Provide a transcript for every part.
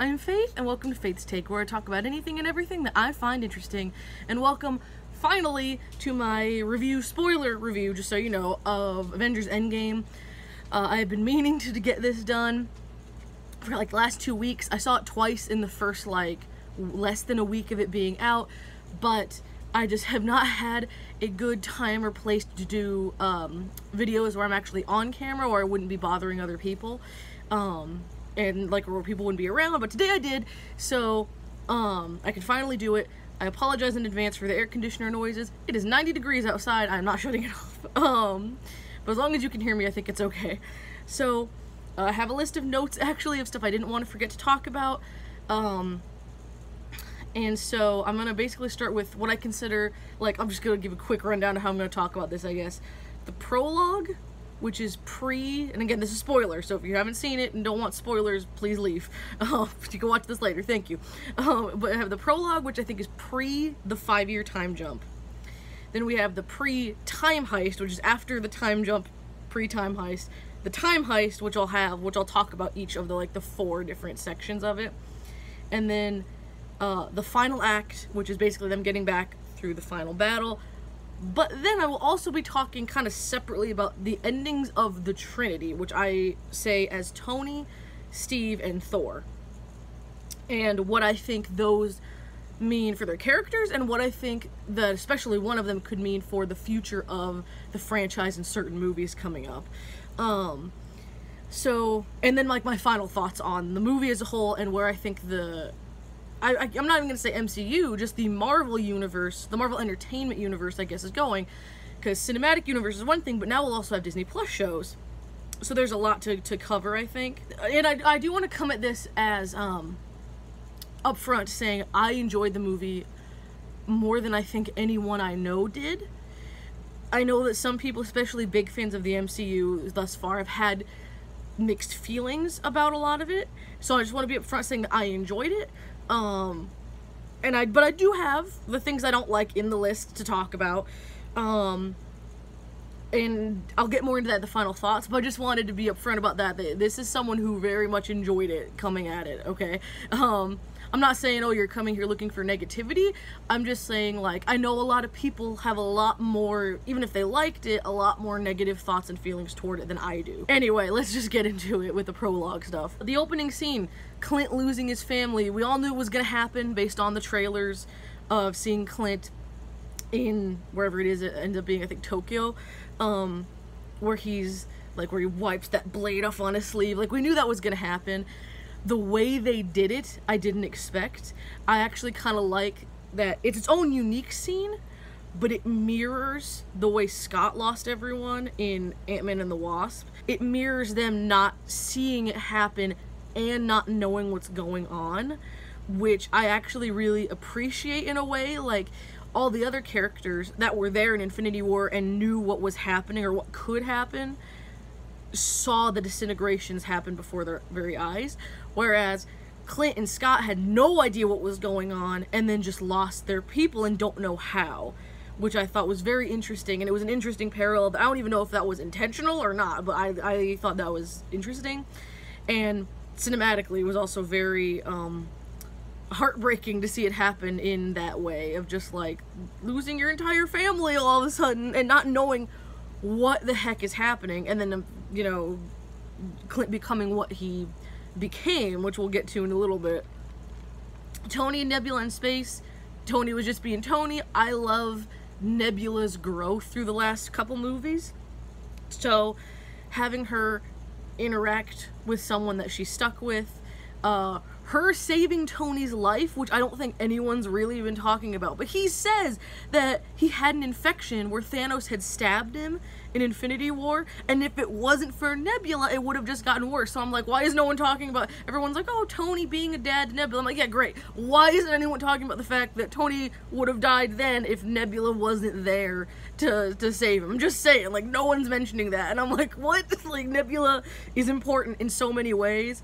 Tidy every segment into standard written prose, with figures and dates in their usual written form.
I'm Faith, and welcome to Faith's Take, where I talk about anything and everything that I find interesting. And welcome, finally, to my spoiler review, just so you know, of Avengers Endgame. I have been meaning to get this done for like the last 2 weeks. I saw it twice in the first less than a week of it being out, but I just have not had a good time or place to do videos where I'm actually on camera, or I wouldn't be bothering other people. And like where people wouldn't be around, but today I did, so I can finally do it. I apologize in advance for the air conditioner noises. It is 90 degrees outside. I'm not shutting it off. But as long as you can hear me, I think it's okay. So I have a list of notes actually of stuff I didn't want to forget to talk about. And so I'm gonna basically start with what I consider, like, I'm just gonna give a quick rundown of how I'm gonna talk about this, I guess. The prologue, which is and again, this is spoiler, so if you haven't seen it and don't want spoilers, please leave. You can watch this later, thank you. But I have the prologue, which I think is the 5-year time jump. Then we have the time heist, which is after the time jump, time heist. The time heist, which I'll talk about each of the 4 different sections of it. And then the final act, which is basically them getting back through the final battle. But then I will also be talking kind of separately about the endings of the Trinity, which I say as Tony, Steve, and Thor. And what I think those mean for their characters, and what I think that especially one of them could mean for the future of the franchise and certain movies coming up. And then my final thoughts on the movie as a whole, and where I think I'm not even going to say MCU, just the Marvel universe, the Marvel Entertainment universe, I guess, is going. Because cinematic universe is one thing, but now we'll also have Disney Plus shows. So there's a lot to cover, I think. And I do want to come at this as, upfront, saying I enjoyed the movie more than I think anyone I know did. I know that some people, especially big fans of the MCU thus far, have had mixed feelings about a lot of it. So I just want to be upfront saying that I enjoyed it. But I do have the things I don't like in the list to talk about, and I'll get more into that in the final thoughts, but I just wanted to be upfront about that this is someone who very much enjoyed it coming at it, okay? I'm not saying, oh, you're coming here looking for negativity. I'm just saying, I know a lot of people have a lot more, even if they liked it, a lot more negative thoughts and feelings toward it than I do. Anyway, let's just get into it with the prologue stuff. The opening scene, Clint losing his family. We all knew it was gonna happen based on the trailers of seeing Clint in wherever it is. It ends up being, I think, Tokyo, where he's, where he wipes that blade off on his sleeve. We knew that was gonna happen. The way they did it, I didn't expect. I actually kind of like that it's its own unique scene, but it mirrors the way Scott lost everyone in Ant-Man and the Wasp. It mirrors them not seeing it happen and not knowing what's going on, which I actually really appreciate in a way. All the other characters that were there in Infinity War and knew what was happening or what could happen saw the disintegrations happen before their very eyes, whereas Clint and Scott had no idea what was going on and then just lost their people and don't know how, which I thought was very interesting. And it was an interesting parallel. I don't even know if that was intentional or not, but I thought that was interesting. And cinematically, it was also very heartbreaking to see it happen in that way, of just losing your entire family all of a sudden and not knowing what the heck is happening, and then Clint becoming what he became, which we'll get to in a little bit. Tony and Nebula in space. Tony was just being Tony. I love Nebula's growth through the last couple movies, so having her interact with someone that she's stuck with, her saving Tony's life, which I don't think anyone's really been talking about, but he says that he had an infection where Thanos had stabbed him in Infinity War, and if it wasn't for Nebula, it would have just gotten worse. So I'm like, why is no one talking about, everyone's like, oh, Tony being a dad to Nebula. I'm like, yeah, great. Why isn't anyone talking about the fact that Tony would have died then if Nebula wasn't there to save him? I'm just saying, no one's mentioning that, and I'm like, what? Nebula is important in so many ways.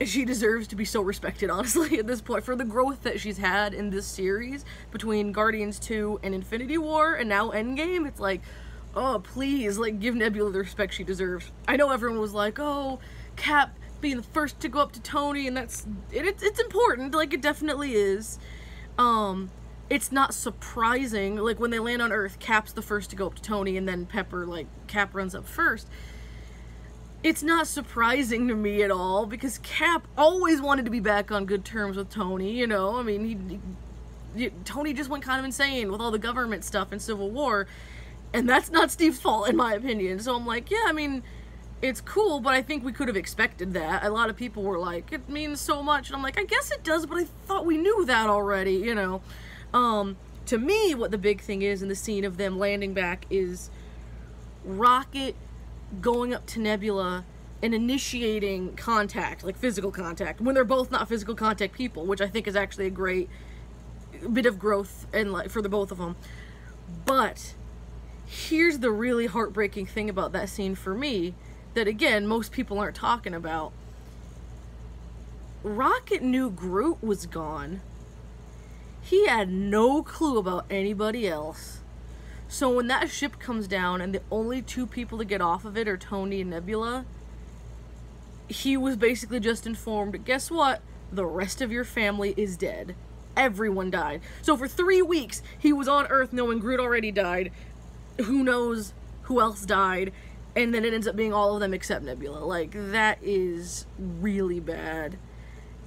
She deserves to be so respected, honestly, at this point, for the growth that she's had in this series between Guardians 2 and Infinity War and now Endgame. It's oh, please, give Nebula the respect she deserves. I know everyone was like, oh, Cap being the first to go up to Tony, and it's important, like, it definitely is. It's not surprising, like, when they land on Earth, Cap's the first to go up to Tony, and then Pepper, like, Cap runs up first. It's not surprising to me at all, because Cap always wanted to be back on good terms with Tony, you know? I mean, Tony just went kind of insane with all the government stuff in Civil War, and that's not Steve's fault, in my opinion. So I'm like, yeah, I mean, it's cool, but I think we could have expected that. A lot of people were like, it means so much, and I'm like, I guess it does, but I thought we knew that already, you know? To me, what the big thing is in the scene of them landing back is Rocket going up to Nebula and initiating contact, like physical contact, when they're both not physical contact people, which I think is actually a great bit of growth and, like, for the both of them. But here's the really heartbreaking thing about that scene for me, that again, most people aren't talking about. Rocket knew Groot was gone. He had no clue about anybody else. So when that ship comes down and the only two people to get off of it are Tony and Nebula, he was basically just informed, guess what? The rest of your family is dead. Everyone died. So for 3 weeks, he was on Earth knowing Groot already died. Who knows who else died? And then it ends up being all of them except Nebula. Like, that is really bad.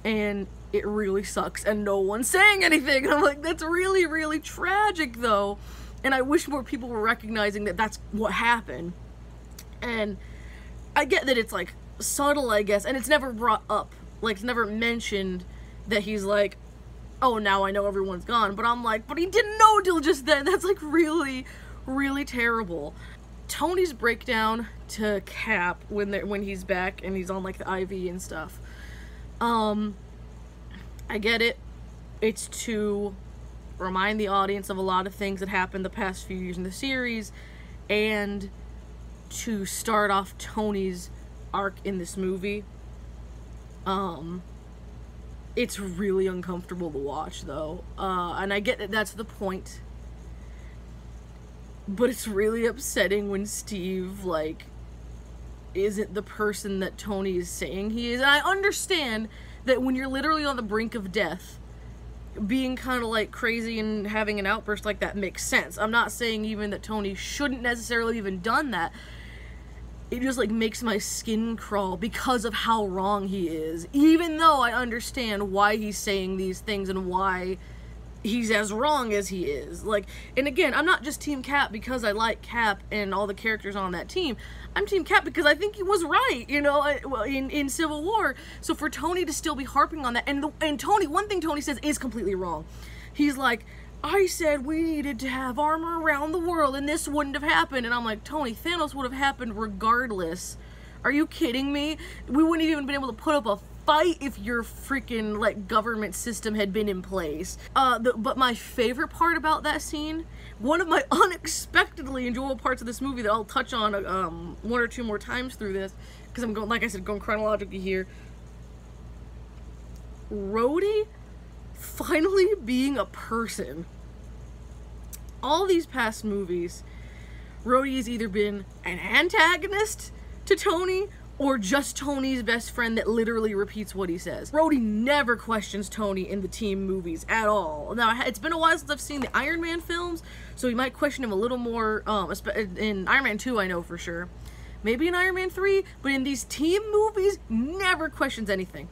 And it really sucks. And no one's saying anything. And I'm like, that's really, really tragic, though. And I wish more people were recognizing that that's what happened. And I get that it's, like, subtle, I guess, and it's never brought up. Like, it's never mentioned that he's like, oh, now I know everyone's gone. But I'm like, but he didn't know till just then. That's, like, really, really terrible. Tony's breakdown to Cap when he's back and he's on, like, the IV and stuff. I get it. It's to remind the audience of a lot of things that happened the past few years in the series, and to start off Tony's arc in this movie. It's really uncomfortable to watch, though, and I get that that's the point, but it's really upsetting when Steve, like, isn't the person that Tony is saying he is. And I understand that when you're literally on the brink of death, being kind of, like, crazy and having an outburst like that makes sense. I'm not saying even that Tony shouldn't necessarily even done that. It just, like, makes my skin crawl because of how wrong he is. Even though I understand why he's saying these things and why he's as wrong as he is. Like, and again, I'm not just Team Cap because I like Cap and all the characters on that team. I'm Team Cap because I think he was right, you know, in Civil War. So for Tony to still be harping on that, and Tony, one thing Tony says is completely wrong. He's like, I said we needed to have armor around the world and this wouldn't have happened. And I'm like, Tony, Thanos would have happened regardless. Are you kidding me? We wouldn't have even been able to put up a fight if your freaking, like, government system had been in place. But my favorite part about that scene, one of my unexpectedly enjoyable parts of this movie that I'll touch on one or two more times through this, because I'm going, like I said, going chronologically here. Rhodey finally being a person. All these past movies, Rhodey has either been an antagonist to Tony or just Tony's best friend that literally repeats what he says. Rhodey never questions Tony in the team movies at all. Now, it's been a while since I've seen the Iron Man films, so he might question him a little more. In Iron Man 2, I know for sure. Maybe in Iron Man 3, but in these team movies, never questions anything.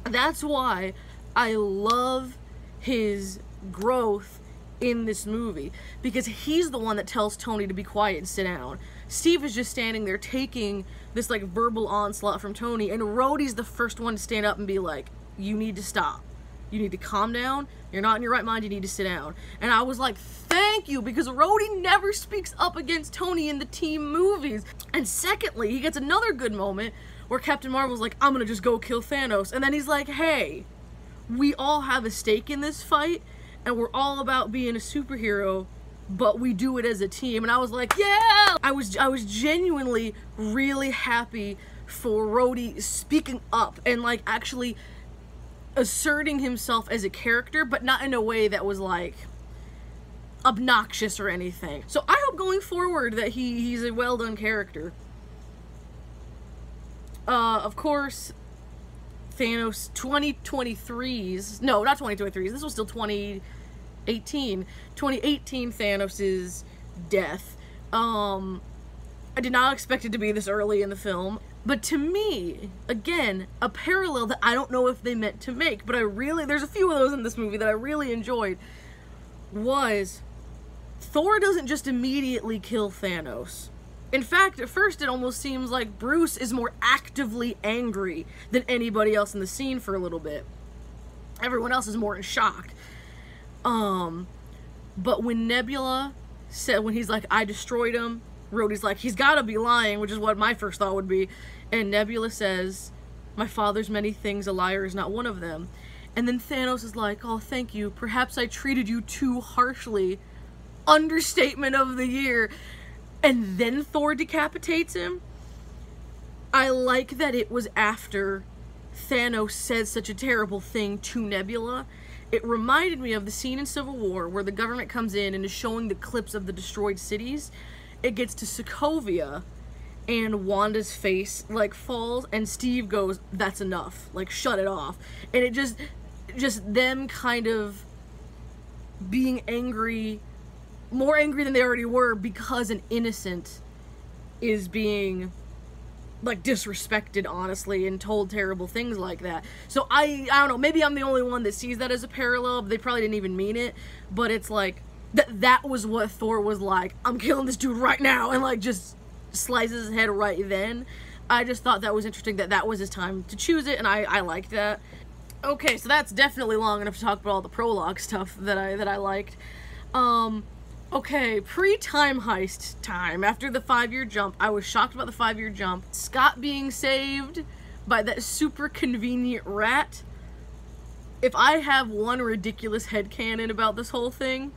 That's why I love his growth in this movie, because he's the one that tells Tony to be quiet and sit down. Steve is just standing there taking this, like, verbal onslaught from Tony, and Rhodey's the first one to stand up and be like, you need to stop. You need to calm down. You're not in your right mind. You need to sit down. And I was like, thank you, because Rhodey never speaks up against Tony in the team movies. And secondly, he gets another good moment where Captain Marvel's like, I'm gonna just go kill Thanos. And then he's like, hey, we all have a stake in this fight, and we're all about being a superhero, but we do it as a team. And I was like, yeah! I was genuinely really happy for Rhodey speaking up and, like, actually asserting himself as a character, but not in a way that was, like, obnoxious or anything. So I hope going forward that he's a well-done character. Of course, Thanos 2023's, no, not 2023's, this was still 2018 Thanos's death. I did not expect it to be this early in the film, but to me, again, a parallel that I don't know if they meant to make, but there's a few of those in this movie that I really enjoyed, was Thor doesn't just immediately kill Thanos. In fact, at first it almost seems like Bruce is more actively angry than anybody else in the scene for a little bit. Everyone else is more in shock. But when Nebula said, when he's like, I destroyed him, Rhodey's like, he's gotta be lying, which is what my first thought would be. And Nebula says, my father's many things, a liar is not one of them. And then Thanos is like, oh, thank you. Perhaps I treated you too harshly. Understatement of the year. And then Thor decapitates him. I like that it was after Thanos said such a terrible thing to Nebula. It reminded me of the scene in Civil War where the government comes in and is showing the clips of the destroyed cities. It gets to Sokovia, and Wanda's face, like, falls, and Steve goes, that's enough. Like, shut it off. And it just them kind of being angry, more angry than they already were, because an innocent is being, like, disrespected, honestly, and told terrible things like that. So I don't know, maybe I'm the only one that sees that as a parallel, but they probably didn't even mean it, but it's like, that was what Thor was like, I'm killing this dude right now, and, like, just slices his head right then. I just thought that was interesting that that was his time to choose it, and I liked that. Okay, so that's definitely long enough to talk about all the prologue stuff that I liked. Okay, pre-time heist time. After the 5-year jump, I was shocked about the 5-year jump. Scott being saved by that super convenient rat. If I have one ridiculous headcanon about this whole thing,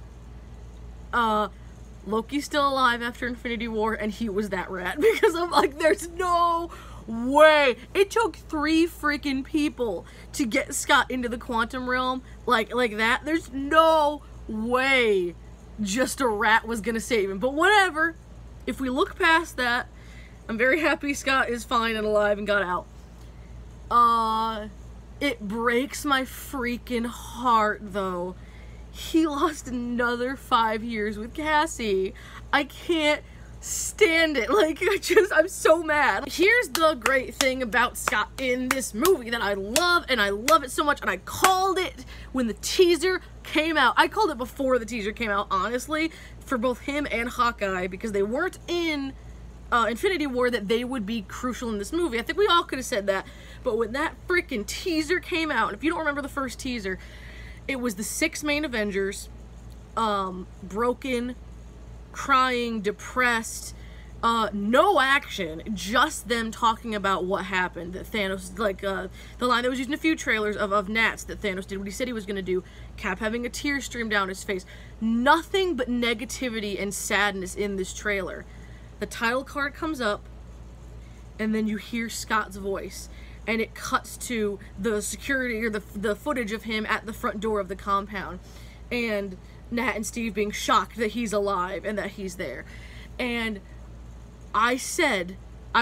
Loki's still alive after Infinity War, and he was that rat. Because I'm like, there's no way. It took 3 freaking people to get Scott into the quantum realm like that. There's no way just a rat was gonna save him. But whatever. If we look past that, I'm very happy Scott is fine and alive and got out. It breaks my freaking heart, though. He lost another 5 years with Cassie. I can't stand it. Like, I'm so mad. Here's the great thing about Scott in this movie that I love, and I love it so much, and I called it when the teaser came out. I called it before the teaser came out, honestly, for both him and Hawkeye, because they weren't in Infinity War, that they would be crucial in this movie. I think we all could have said that, but when that freaking teaser came out, and if you don't remember the first teaser, it was the 6 main Avengers, broken, crying, depressed, no action, just them talking about what happened, that Thanos, like, the line that was used in a few trailers of Nats that Thanos did what he said he was going to do, Cap having a tear stream down his face, nothing but negativity and sadness in this trailer. The title card comes up, and then you hear Scott's voice, and it cuts to the security, or the footage of him at the front door of the compound, and Nat and Steve being shocked that he's alive and that he's there. And I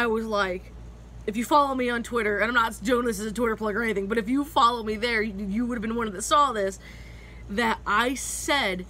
was like, if you follow me on Twitter, and I'm not doing this as a Twitter plug or anything, but if you follow me there, you would have been one that saw this, that I said,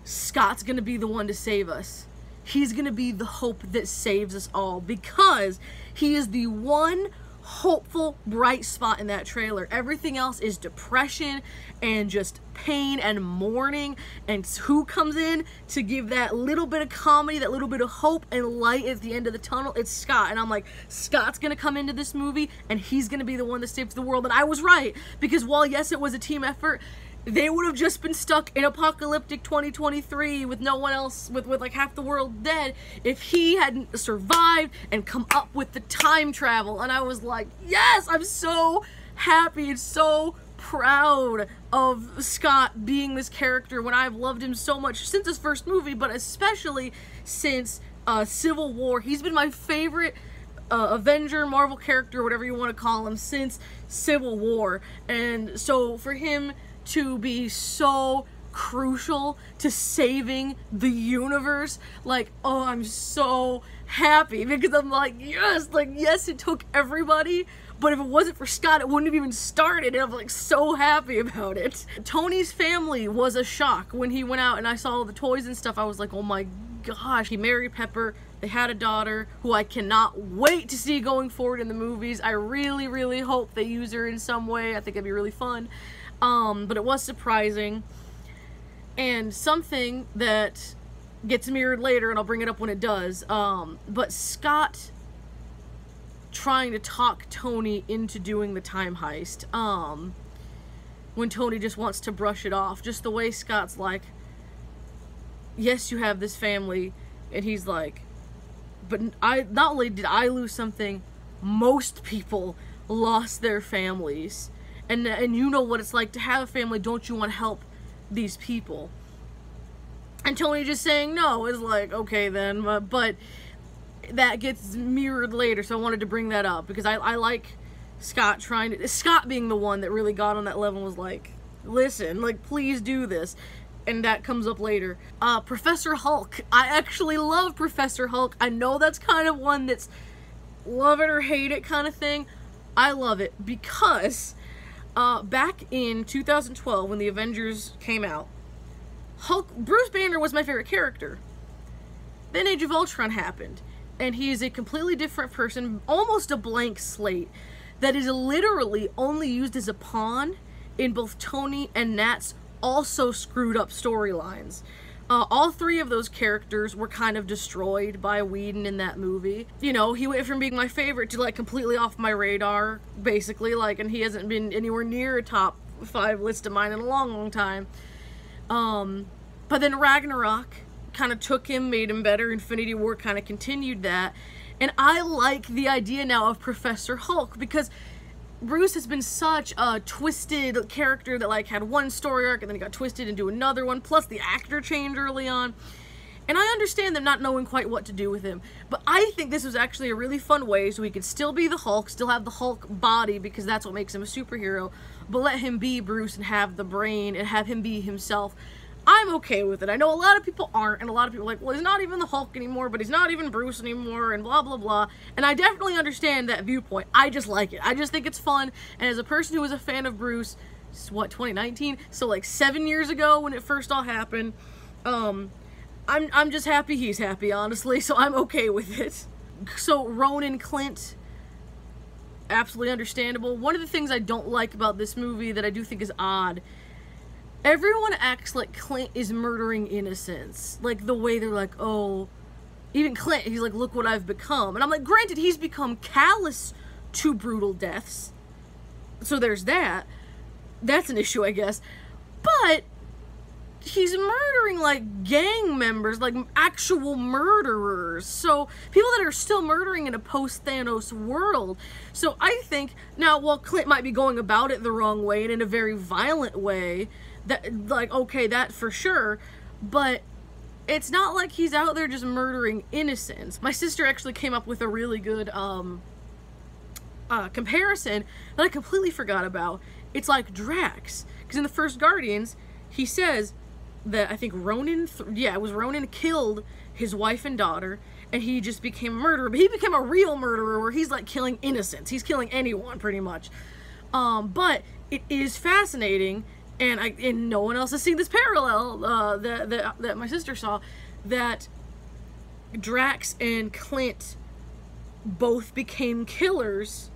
Scott's gonna be the one to save us. He's gonna be the hope that saves us all, because he is the one hopeful, bright spot in that trailer. Everything else is depression and just pain and mourning, and who comes in to give that little bit of comedy, that little bit of hope and light at the end of the tunnel? It's Scott. And I'm like, Scott's gonna come into this movie and he's gonna be the one that saves the world. And I was right, because while yes, it was a team effort, they would have just been stuck in apocalyptic 2023 with no one else, with like half the world dead, if he hadn't survived and come up with the time travel. And I was like, yes, I'm so happy and so proud of Scott being this character when I've loved him so much since his first movie, but especially since Civil War. He's been my favorite Avenger, Marvel character, whatever you want to call him, since Civil War. And so for him to be so crucial to saving the universe. Like, oh, I'm so happy because I'm like, yes, it took everybody, but if it wasn't for Scott, it wouldn't have even started, and I'm like so happy about it. Tony's family was a shock when he went out and I saw all the toys and stuff. I was like, oh my gosh. He married Pepper. They had a daughter who I cannot wait to see going forward in the movies. I really, really hope they use her in some way. I think it'd be really fun. But it was surprising. And something that gets mirrored later, and I'll bring it up when it does, but Scott trying to talk Tony into doing the time heist, when Tony just wants to brush it off. Just the way Scott's like, yes, you have this family, and he's like, but not only did I lose something, most people lost their families. And you know what it's like to have a family. Don't you want to help these people? And Tony just saying no is like, okay then, but that gets mirrored later, so I wanted to bring that up because I like Scott Scott being the one that really got on that level and was like, listen, like, please do this. And that comes up later. Professor Hulk. I actually love Professor Hulk. I know that's kind of one that's love it or hate it kind of thing. I love it because back in 2012 when the Avengers came out, Bruce Banner was my favorite character. Then Age of Ultron happened, and he is a completely different person, almost a blank slate, that is literally only used as a pawn in both Tony and Nat's also screwed up storylines. All three of those characters were kind of destroyed by Whedon in that movie. You know, he went from being my favorite to like completely off my radar, basically, like, and he hasn't been anywhere near a top 5 list of mine in a long, long time. But then Ragnarok kind of took him, made him better. Infinity War kind of continued that. And I like the idea now of Professor Hulk because Bruce has been such a twisted character that like had one story arc and then he got twisted into another one, plus the actor changed early on. And I understand them not knowing quite what to do with him, but I think this was actually a really fun way so he could still be the Hulk, still have the Hulk body because that's what makes him a superhero, but let him be Bruce and have the brain and have him be himself. I'm okay with it. I know a lot of people aren't, and a lot of people are like, well, he's not even the Hulk anymore, but he's not even Bruce anymore, and blah, blah, blah. And I definitely understand that viewpoint. I just like it. I just think it's fun, and as a person who was a fan of Bruce, what, 2019? So like 7 years ago when it first all happened, I'm just happy he's happy, honestly, so I'm okay with it. So Ronan Clint, absolutely understandable. One of the things I don't like about this movie that I do think is odd, everyone acts like Clint is murdering innocents. Like, the way they're like, oh, even Clint, he's like, look what I've become. And I'm like, granted, he's become callous to brutal deaths. So there's that. That's an issue, I guess. But he's murdering, like, gang members, like, actual murderers. So, people that are still murdering in a post-Thanos world. So I think, now, while Clint might be going about it the wrong way and in a very violent way, that, like, okay, that for sure, but it's not like he's out there just murdering innocents. My sister actually came up with a really good comparison that I completely forgot about. It's like Drax, because in the first Guardians, he says that I think Ronan killed his wife and daughter, and he just became a murderer, but he became a real murderer where he's like killing innocents. He's killing anyone, pretty much. But it is fascinating, and no one else has seen this parallel that my sister saw, that Drax and Clint both became killers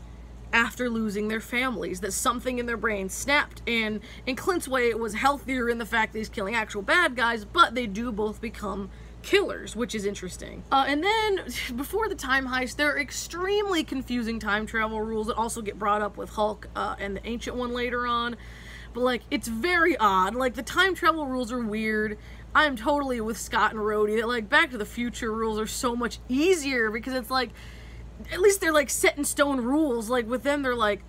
after losing their families, that something in their brain snapped, and in Clint's way it was healthier in the fact that he's killing actual bad guys, but they do both become killers, which is interesting. And then, before the time heist, there are extremely confusing time travel rules that also get brought up with Hulk and the Ancient One later on. But, like, it's very odd. Like, the time travel rules are weird. I'm totally with Scott and Rhodey that, like, Back to the Future rules are so much easier because it's, like, at least they're, like, set in stone rules. Like, with them, they're like,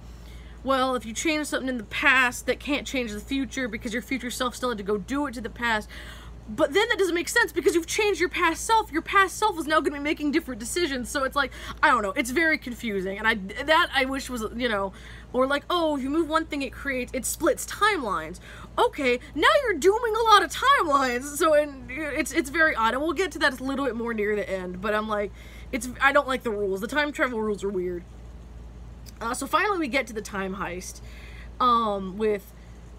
well, if you change something in the past, that can't change the future because your future self still had to go do it to the past. But then that doesn't make sense because you've changed your past self. Your past self is now going to be making different decisions. So it's like, I don't know. It's very confusing. And I wish was, you know, or like, oh, if you move one thing, it splits timelines. Okay, now you're dooming a lot of timelines. So it's very odd. And we'll get to that a little bit more near the end. But I'm like, I don't like the rules. The time travel rules are weird. So finally we get to the time heist with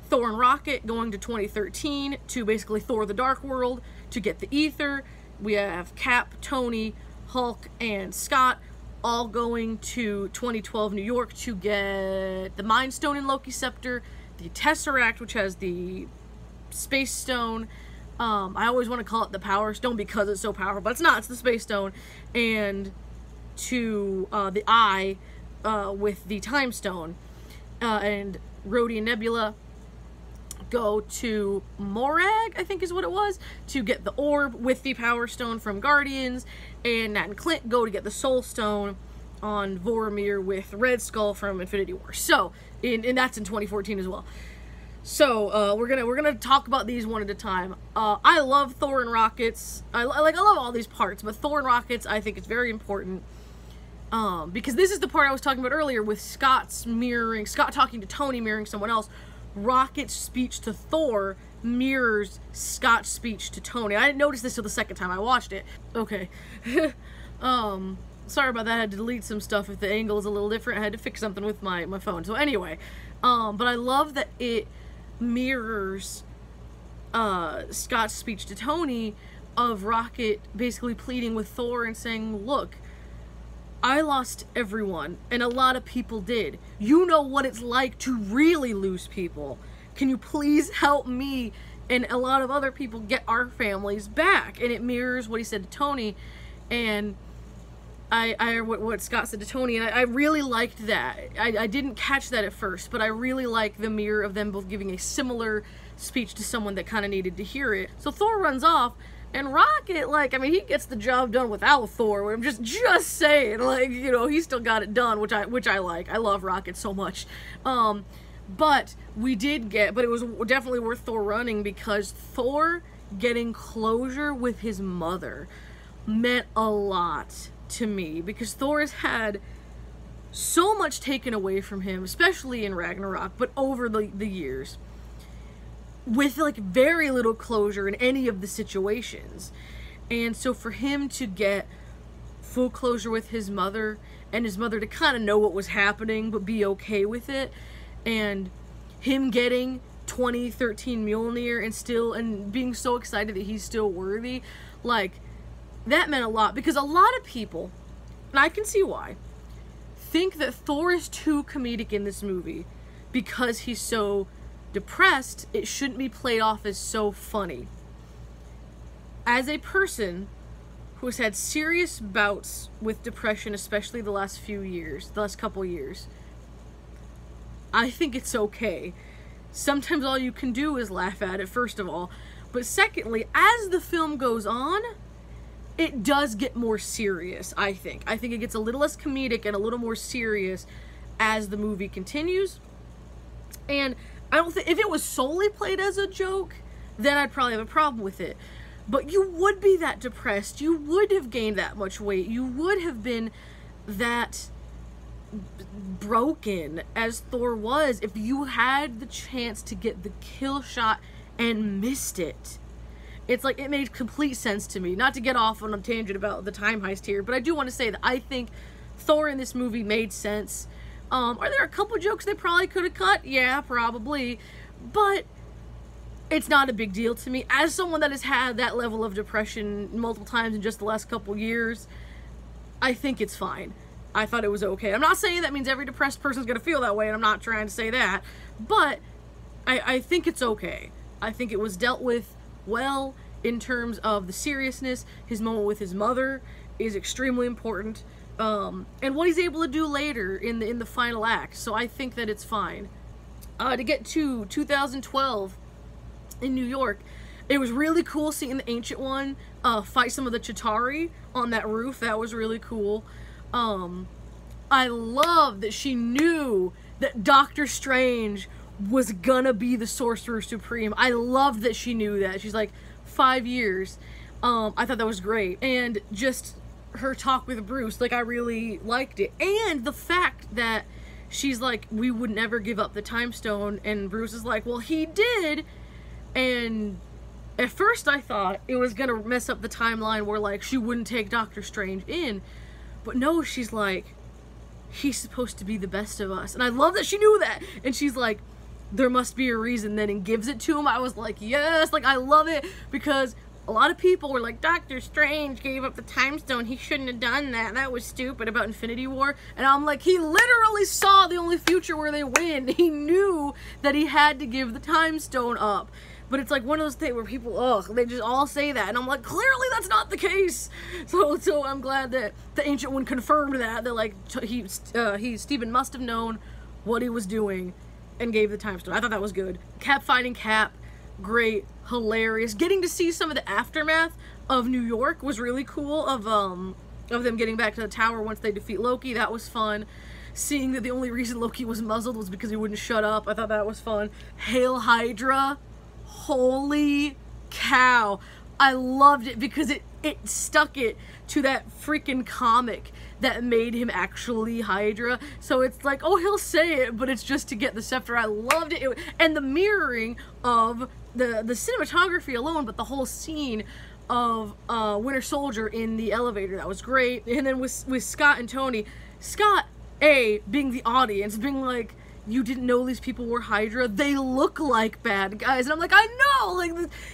Thor and Rocket going to 2013 to basically Thor the Dark World to get the ether. We have Cap, Tony, Hulk, and Scott all going to 2012 New York to get the Mind Stone and Loki Scepter, the Tesseract, which has the Space Stone. I always want to call it the Power Stone because it's so powerful, but it's not. It's the Space Stone. And to the Eye with the Time Stone. And Rhodey and Nebula go to Morag, I think is what it was, to get the orb with the Power Stone from Guardians, and Nat and Clint go to get the Soul Stone on Vormir with Red Skull from Infinity War. So, and that's in 2014 as well. So, we're gonna talk about these one at a time. I love Thor and Rockets. I love all these parts, but Thor and Rockets, I think it's very important. Because this is the part I was talking about earlier with Scott talking to Tony mirroring someone else. Rocket's speech to Thor mirrors Scott's speech to Tony. I didn't notice this till the second time I watched it. Okay. Sorry about that. I had to delete some stuff if the angle is a little different. I had to fix something with my phone. So anyway, but I love that it mirrors Scott's speech to Tony of Rocket basically pleading with Thor and saying, look, I lost everyone, and a lot of people did. You know what it's like to really lose people. Can you please help me and a lot of other people get our families back? And it mirrors what he said to Tony, and what Scott said to Tony, and I really liked that. I didn't catch that at first, but I really like the mirror of them both giving a similar speech to someone that kind of needed to hear it. So Thor runs off, and Rocket, like, I mean, he gets the job done without Thor. I'm just saying, like, you know, he still got it done, which I like. I love Rocket so much. But it was definitely worth Thor running because Thor getting closure with his mother meant a lot to me because Thor has had so much taken away from him, especially in Ragnarok, but over the years, with like very little closure in any of the situations. And so for him to get full closure with his mother and his mother to kind of know what was happening but be okay with it, and him getting 2013 Mjolnir and being so excited that he's still worthy, like, that meant a lot because a lot of people, and I can see why, think that Thor is too comedic in this movie because he's so depressed. It shouldn't be played off as so funny. As a person who has had serious bouts with depression, especially the last couple years, I think it's okay. Sometimes all you can do is laugh at it, first of all. But secondly, as the film goes on, it does get more serious, I think. I think it gets a little less comedic and a little more serious as the movie continues. And I don't think, if it was solely played as a joke, then I'd probably have a problem with it. But you would be that depressed. You would have gained that much weight. You would have been that broken as Thor was if you had the chance to get the kill shot and missed it. It's like, it made complete sense to me. Not to get off on a tangent about the time heist here, but I do want to say that I think Thor in this movie made sense. Are there a couple jokes they probably could have cut? Yeah, probably. But it's not a big deal to me. As someone that has had that level of depression multiple times in just the last couple years, I think it's fine. I thought it was okay. I'm not saying that means every depressed person's gonna feel that way, and I'm not trying to say that. But I think it's okay. I think it was dealt with well in terms of the seriousness. His moment with his mother is extremely important. And what he's able to do later in the final act. So I think that it's fine. To get to 2012 in New York, it was really cool seeing the Ancient One fight some of the Chitauri on that roof. That was really cool. I love that she knew that Doctor Strange was gonna be the Sorcerer Supreme. I loved that she knew that. She's like, 5 years. I thought that was great. And just her talk with Bruce, like, I really liked it. And the fact that she's like, we would never give up the time stone, and Bruce is like, well, he did. And at first I thought it was gonna mess up the timeline where, like, she wouldn't take Doctor Strange in. But no, she's like, he's supposed to be the best of us. And I love that she knew that. And she's like, there must be a reason then, and gives it to him. I was like, yes, like, I love it, because a lot of people were like, Doctor Strange gave up the time stone, he shouldn't have done that, that was stupid, about Infinity War. And I'm like, he literally saw the only future where they win. He knew that he had to give the time stone up. But it's like one of those things where people, ugh, they just all say that, and I'm like, clearly that's not the case. So I'm glad that the Ancient One confirmed that like, Stephen must have known what he was doing and gave the time stone. I thought that was good. Cap fighting Cap, great, hilarious. Getting to see some of the aftermath of New York was really cool, of them getting back to the tower once they defeat Loki. That was fun. Seeing that the only reason Loki was muzzled was because he wouldn't shut up. I thought that was fun. Hail Hydra. Holy cow. I loved it because it stuck it to that freaking comic that made him actually Hydra. So it's like, oh, he'll say it, but it's just to get the scepter. I loved it. And the mirroring of the cinematography alone, but the whole scene of Winter Soldier in the elevator, that was great. And then with Scott and Tony, Scott, being the audience, being like, you didn't know these people were Hydra? They look like bad guys. And I'm like, I know! Like,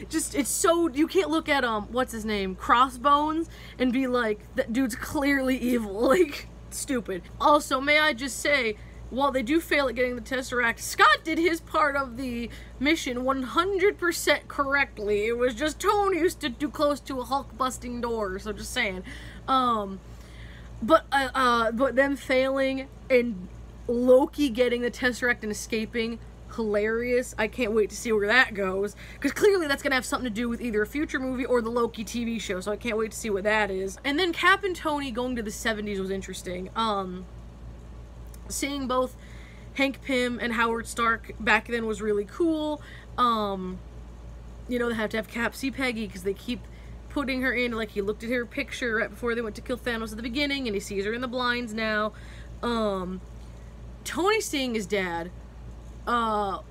just, it's so, you can't look at, what's his name? Crossbones, and be like, that dude's clearly evil. Like, stupid. Also, may I just say, while they do fail at getting the Tesseract, Scott did his part of the mission 100% correctly. It was just Tony who stood too close to a Hulk-busting door, so just saying. But them failing and Loki getting the Tesseract and escaping, hilarious. I can't wait to see where that goes, because clearly that's gonna have something to do with either a future movie or the Loki TV show, so I can't wait to see what that is. And then Cap and Tony going to the 70s was interesting. Seeing both Hank Pym and Howard Stark back then was really cool. You know, they have to have Cap see Peggy because they keep putting her in, like, he looked at her picture right before they went to kill Thanos at the beginning, and he sees her in the blinds now. Tony seeing his dad was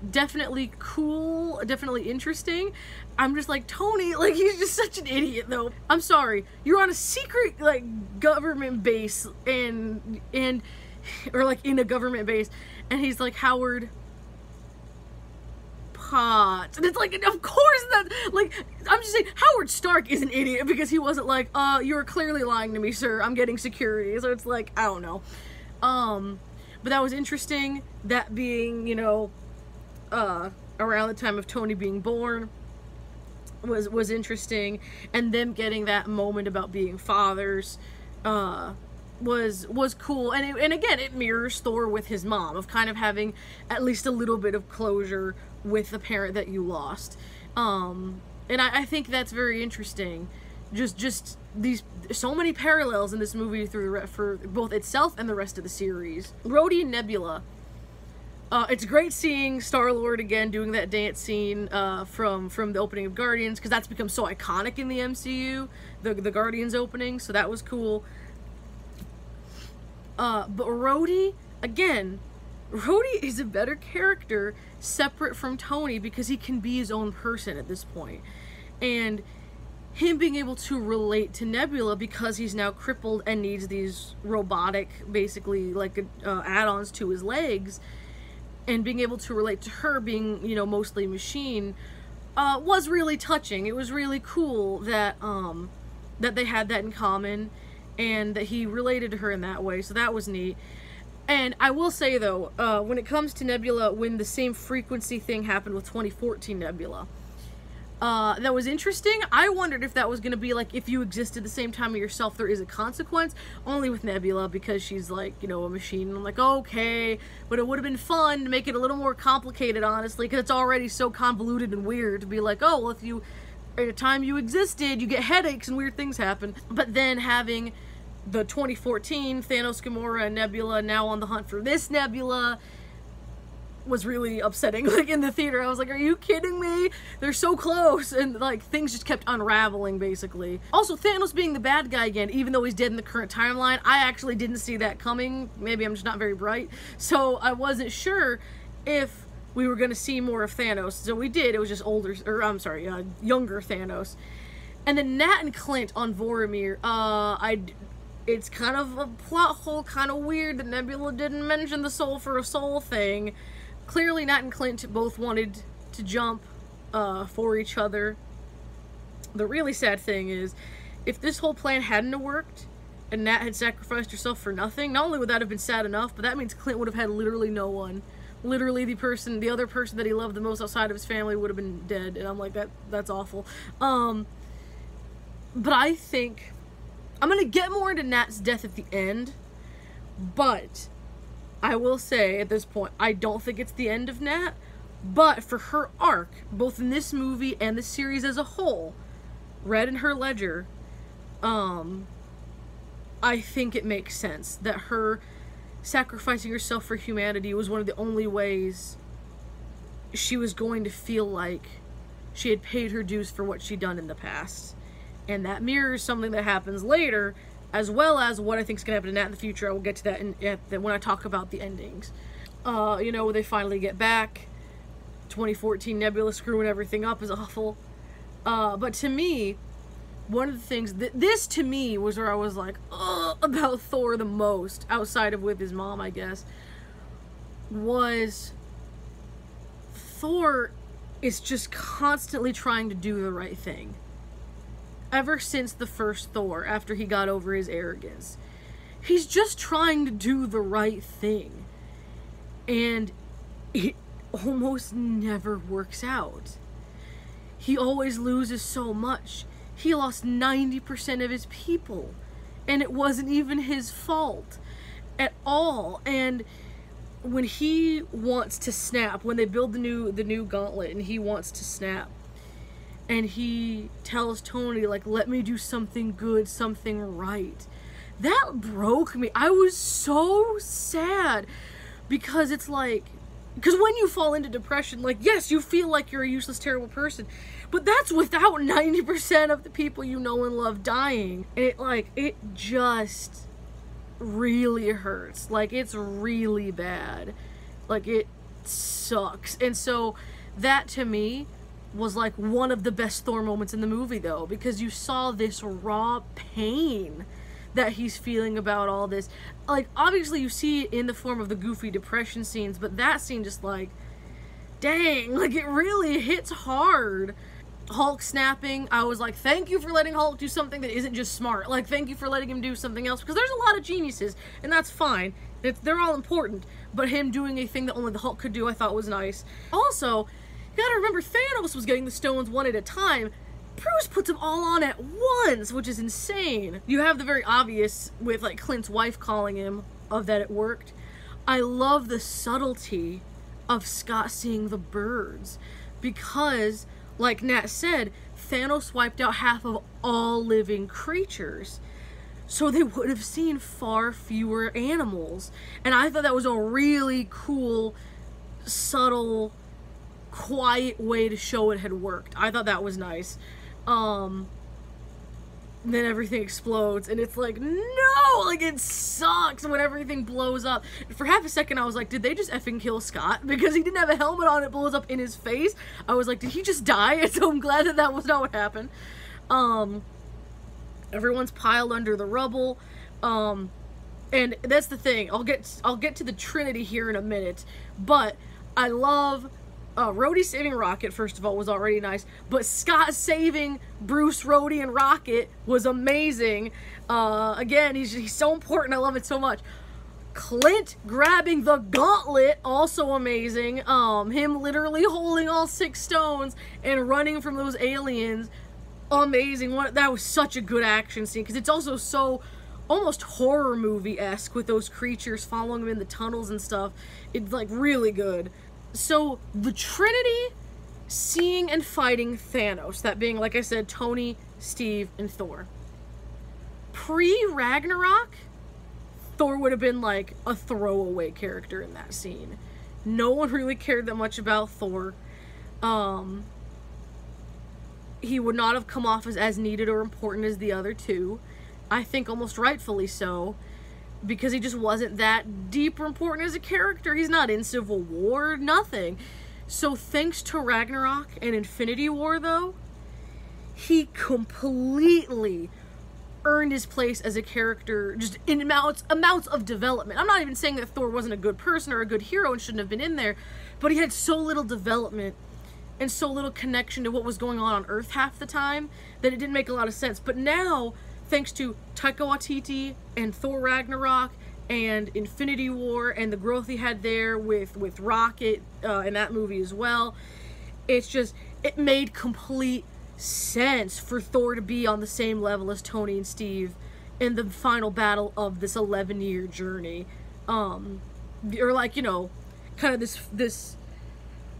definitely cool, definitely interesting. I'm just like, Tony, like, he's just such an idiot, though. I'm sorry, you're on a secret, like, government base, or like in a government base, and he's like, Howard Potts, and it's like, of course that, like, I'm just saying, Howard Stark is an idiot because he wasn't like, you're clearly lying to me, sir, I'm getting security. So it's like, I don't know. But that was interesting, that being, you know, around the time of Tony being born was interesting, and them getting that moment about being fathers was cool. And again, it mirrors Thor with his mom, of kind of having at least a little bit of closure with the parent that you lost. And I think that's very interesting. Just these, so many parallels in this movie for both itself and the rest of the series. Rhodey and Nebula. It's great seeing Star-Lord again doing that dance scene from the opening of Guardians, because that's become so iconic in the MCU, the Guardians opening, so that was cool. But Rhodey, again, Rhodey is a better character separate from Tony because he can be his own person at this point. And him being able to relate to Nebula because he's now crippled and needs these robotic, basically, like, add-ons to his legs, and being able to relate to her being, you know, mostly machine, was really touching. It was really cool that, that they had that in common, and that he related to her in that way, so that was neat. And I will say, though, when it comes to Nebula, when the same frequency thing happened with 2014 Nebula, that was interesting. I wondered if that was going to be like, if you exist at the same time of yourself, there is a consequence. Only with Nebula, because she's like, you know, a machine. And I'm like, okay, but it would have been fun to make it a little more complicated, honestly, because it's already so convoluted and weird to be like, oh, well, if you, at a time you existed, you get headaches and weird things happen. But then having the 2014 Thanos, Gamora, and Nebula now on the hunt for this Nebula, was really upsetting. Like, in the theater, I was like, are you kidding me? They're so close. And, like, things just kept unraveling, basically. Also, Thanos being the bad guy again, even though he's dead in the current timeline, I actually didn't see that coming. Maybe I'm just not very bright. So I wasn't sure if we were going to see more of Thanos. So we did. It was just older, or I'm sorry, younger Thanos. And then Nat and Clint on Vormir, it's kind of a plot hole, kind of weird that Nebula didn't mention the soul for a soul thing. Clearly, Nat and Clint both wanted to jump for each other. The really sad thing is, if this whole plan hadn't worked, and Nat had sacrificed herself for nothing, not only would that have been sad enough, but that means Clint would have had literally no one. Literally, the other person that he loved the most outside of his family would have been dead, and I'm like, that's awful. But I think I'm gonna get more into Nat's death at the end, but I will say at this point, I don't think it's the end of Nat, but for her arc, both in this movie and the series as a whole, read in her ledger, I think it makes sense that her sacrificing herself for humanity was one of the only ways she was going to feel like she had paid her dues for what she'd done in the past. And that mirrors something that happens later, as well as what I think is going to happen to Nat in the future. I will get to that when I talk about the endings. You know, when they finally get back, 2014 Nebula screwing everything up is awful. But to me, one of the things, this to me was where I was like, ugh, about Thor the most, outside of with his mom, I guess, was Thor is just constantly trying to do the right thing. Ever since the first Thor, after he got over his arrogance, he's just trying to do the right thing. And it almost never works out. He always loses so much. He lost 90% of his people, and it wasn't even his fault at all. And when he wants to snap, when they build the new gauntlet and he wants to snap, and he tells Tony, like, let me do something good, something right, that broke me. I was so sad, because it's like, because when you fall into depression, like, yes, you feel like you're a useless, terrible person, but that's without 90% of the people you know and love dying. And it just really hurts. Like, it's really bad. Like, it sucks. And so that to me was like one of the best Thor moments in the movie, though, because you saw this raw pain that he's feeling about all this. Like, obviously you see it in the form of the goofy depression scenes, but that scene just like, dang, like, it really hits hard. Hulk snapping, I was like, thank you for letting Hulk do something that isn't just smart. Like, thank you for letting him do something else, because there's a lot of geniuses, and that's fine. They're all important, but him doing a thing that only the Hulk could do, I thought was nice. Also, you gotta remember, Thanos was getting the stones one at a time. Bruce puts them all on at once, which is insane. You have the very obvious with, like, Clint's wife calling him of that it worked. I love the subtlety of Scott seeing the birds, because, like Nat said, Thanos wiped out half of all living creatures. So they would have seen far fewer animals. And I thought that was a really cool, subtle, quiet way to show it had worked. I thought that was nice. Then everything explodes, and it's like, no! Like, it sucks when everything blows up. For half a second, I was like, did they just effing kill Scott? Because he didn't have a helmet on, it blows up in his face. I was like, did he just die? And so I'm glad that that was not what happened. Everyone's piled under the rubble. And that's the thing. I'll get to the Trinity here in a minute. But I love Rhodey saving Rocket, first of all, was already nice, but Scott saving Bruce, Rhodey, and Rocket was amazing. Again, he's so important. I love it so much. Clint grabbing the gauntlet, also amazing. Him literally holding all 6 stones and running from those aliens, amazing. That was such a good action scene, because it's also so almost horror movie-esque with those creatures following him in the tunnels and stuff. It's like really good. So, the Trinity seeing and fighting Thanos, that being, like I said, Tony, Steve, and Thor. Pre-Ragnarok, Thor would have been like a throwaway character in that scene. No one really cared that much about Thor. He would not have come off as needed or important as the other two. I think almost rightfully so, because he just wasn't that deep or important as a character. He's not in Civil War, nothing. So thanks to Ragnarok and Infinity War, though, he completely earned his place as a character, just in amounts of development. I'm not even saying that Thor wasn't a good person or a good hero and shouldn't have been in there, but he had so little development and so little connection to what was going on Earth half the time that it didn't make a lot of sense. But now, thanks to Taika Waititi and Thor Ragnarok and Infinity War and the growth he had there with Rocket in that movie as well, it made complete sense for Thor to be on the same level as Tony and Steve in the final battle of this 11-year journey. Or like, you know, kind of this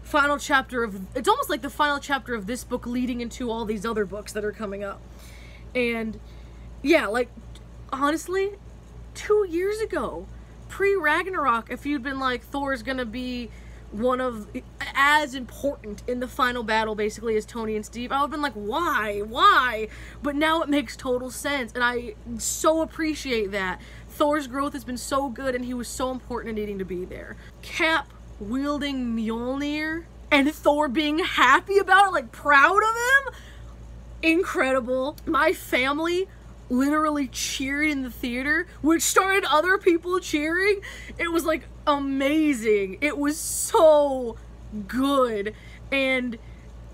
final chapter of, it's almost like the final chapter of this book leading into all these other books that are coming up. And yeah, like, honestly, 2 years ago, pre-Ragnarok, if you'd been like, Thor's gonna be one of, as important in the final battle, basically, as Tony and Steve, I would've been like, why? But now it makes total sense, and I so appreciate that. Thor's growth has been so good, and he was so important in needing to be there. Cap wielding Mjolnir, and Thor being happy about it, like, proud of him? Incredible. My family literally cheered in the theater, which started other people cheering. It was like amazing. It was so good. And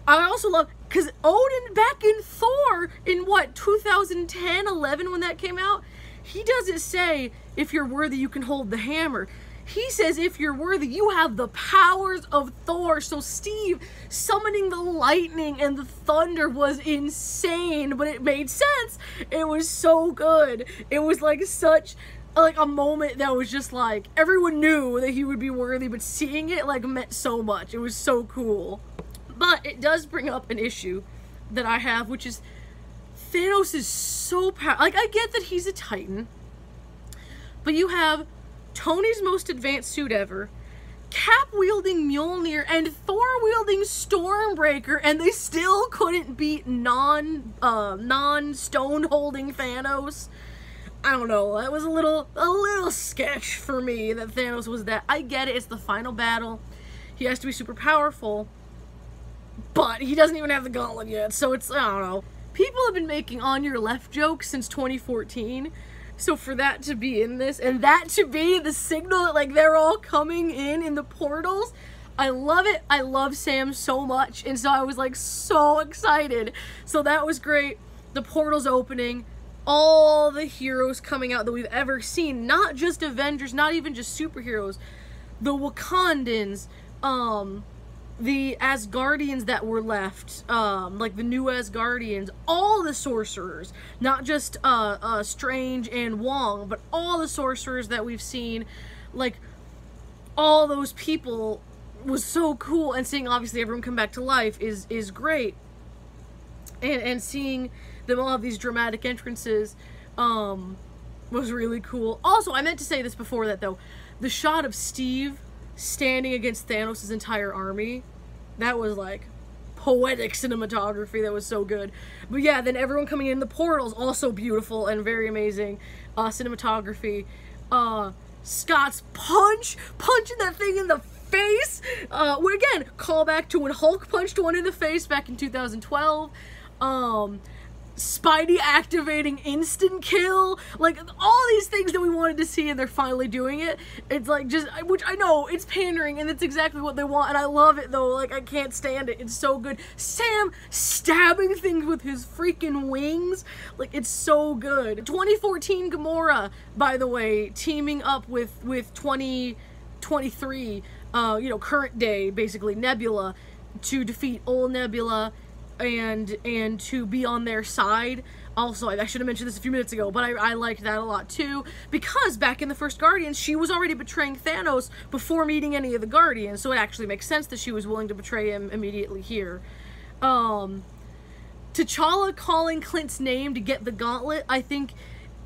I also love, because Odin back in Thor in what, 2010, 11 when that came out, he doesn't say, if you're worthy you can hold the hammer. He says, if you're worthy, you have the powers of Thor. So Steve summoning the lightning and the thunder was insane, but it made sense. It was so good. It was like such like a moment that was just like, everyone knew that he would be worthy, but seeing it like meant so much. It was so cool. But it does bring up an issue that I have, which is Thanos is so powerful. Like, I get that he's a Titan, but you have Tony's most advanced suit ever, Cap wielding Mjolnir, and Thor wielding Stormbreaker, and they still couldn't beat non-stone holding Thanos. I don't know, that was a little sketch for me that Thanos was that. I get it, it's the final battle, he has to be super powerful, but he doesn't even have the gauntlet yet, so it's, I don't know. People have been making on your left jokes since 2014, so for that to be in this, and that to be the signal that, like, they're all coming in the portals, I love it. I love Sam so much, and so I was, like, so excited. So that was great. The portals opening, all the heroes coming out that we've ever seen, not just Avengers, not even just superheroes, the Wakandans, the Asgardians that were left, like the new Asgardians, all the sorcerers, not just Strange and Wong, but all the sorcerers that we've seen, like, all those people was so cool, and seeing obviously everyone come back to life is great, and seeing them all have these dramatic entrances was really cool. Also, I meant to say this before that though, the shot of Steve standing against Thanos' entire army, that was like poetic cinematography. That was so good. But yeah, then everyone coming in the portals, also beautiful and very amazing cinematography. Scott's punching that thing in the face. Again, call back to when Hulk punched one in the face back in 2012. Spidey activating instant kill, like all these things that we wanted to see, and they're finally doing it. It's like, just, which I know it's pandering and it's exactly what they want, and I love it though. Like, I can't stand it. It's so good. Sam stabbing things with his freaking wings, like, it's so good. 2014 Gamora, by the way, teaming up with 2023, you know, current day, basically, Nebula, to defeat old Nebula and to be on their side. Also, I should have mentioned this a few minutes ago, but I liked that a lot too, because back in the first Guardians, she was already betraying Thanos before meeting any of the Guardians, so it actually makes sense that she was willing to betray him immediately here. T'Challa calling Clint's name to get the gauntlet, I think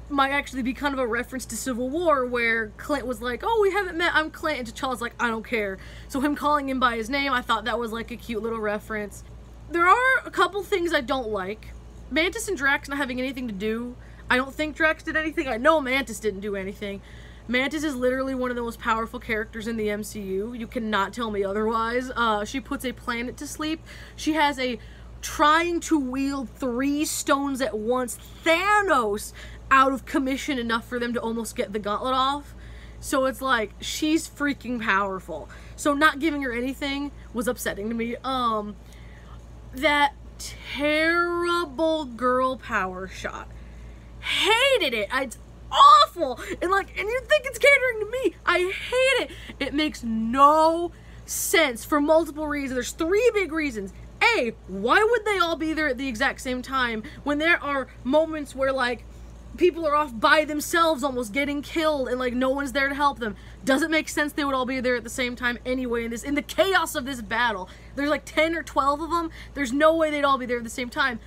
might actually be kind of a reference to Civil War, where Clint was like, oh, we haven't met, I'm Clint, and T'Challa's like, I don't care. So him calling him by his name, I thought that was like a cute little reference. There are a couple things I don't like. Mantis and Drax not having anything to do. I don't think Drax did anything. I know Mantis didn't do anything. Mantis is literally one of the most powerful characters in the MCU. You cannot tell me otherwise. She puts a planet to sleep. She has a trying to wield 3 stones at once Thanos out of commission enough for them to almost get the gauntlet off. So it's like, she's freaking powerful. So not giving her anything was upsetting to me. That terrible girl power shot. Hated it. It's awful. And you think it's catering to me. I hate it. It makes no sense for multiple reasons. There's 3 big reasons. A, why would they all be there at the exact same time when there are moments where people are off by themselves almost getting killed and no one's there to help them? Doesn't make sense they would all be there at the same time anyway in the chaos of this battle. There's 10 or 12 of them. There's no way they'd all be there at the same time.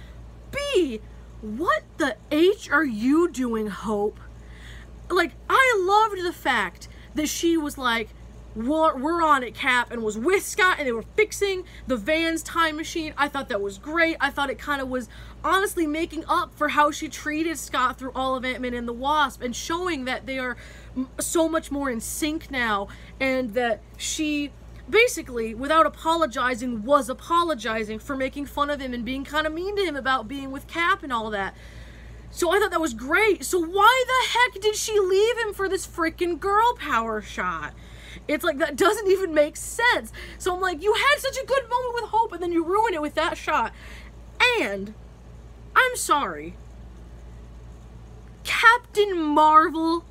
B, what the H are you doing, Hope? I loved the fact that she was like, we're on it, Cap, and was with Scott, and they were fixing the Van's time machine. I thought that was great. I thought it kind of was honestly making up for how she treated Scott through all of Ant-Man and the Wasp, and showing that they are so much more in sync now, and that she basically, without apologizing, was apologizing for making fun of him and being kind of mean to him about being with Cap and all that. So I thought that was great. So why the heck did she leave him for this freaking girl power shot? It's that doesn't even make sense. So I'm like, you had such a good moment with Hope, and then you ruin it with that shot. And, I'm sorry, Captain Marvel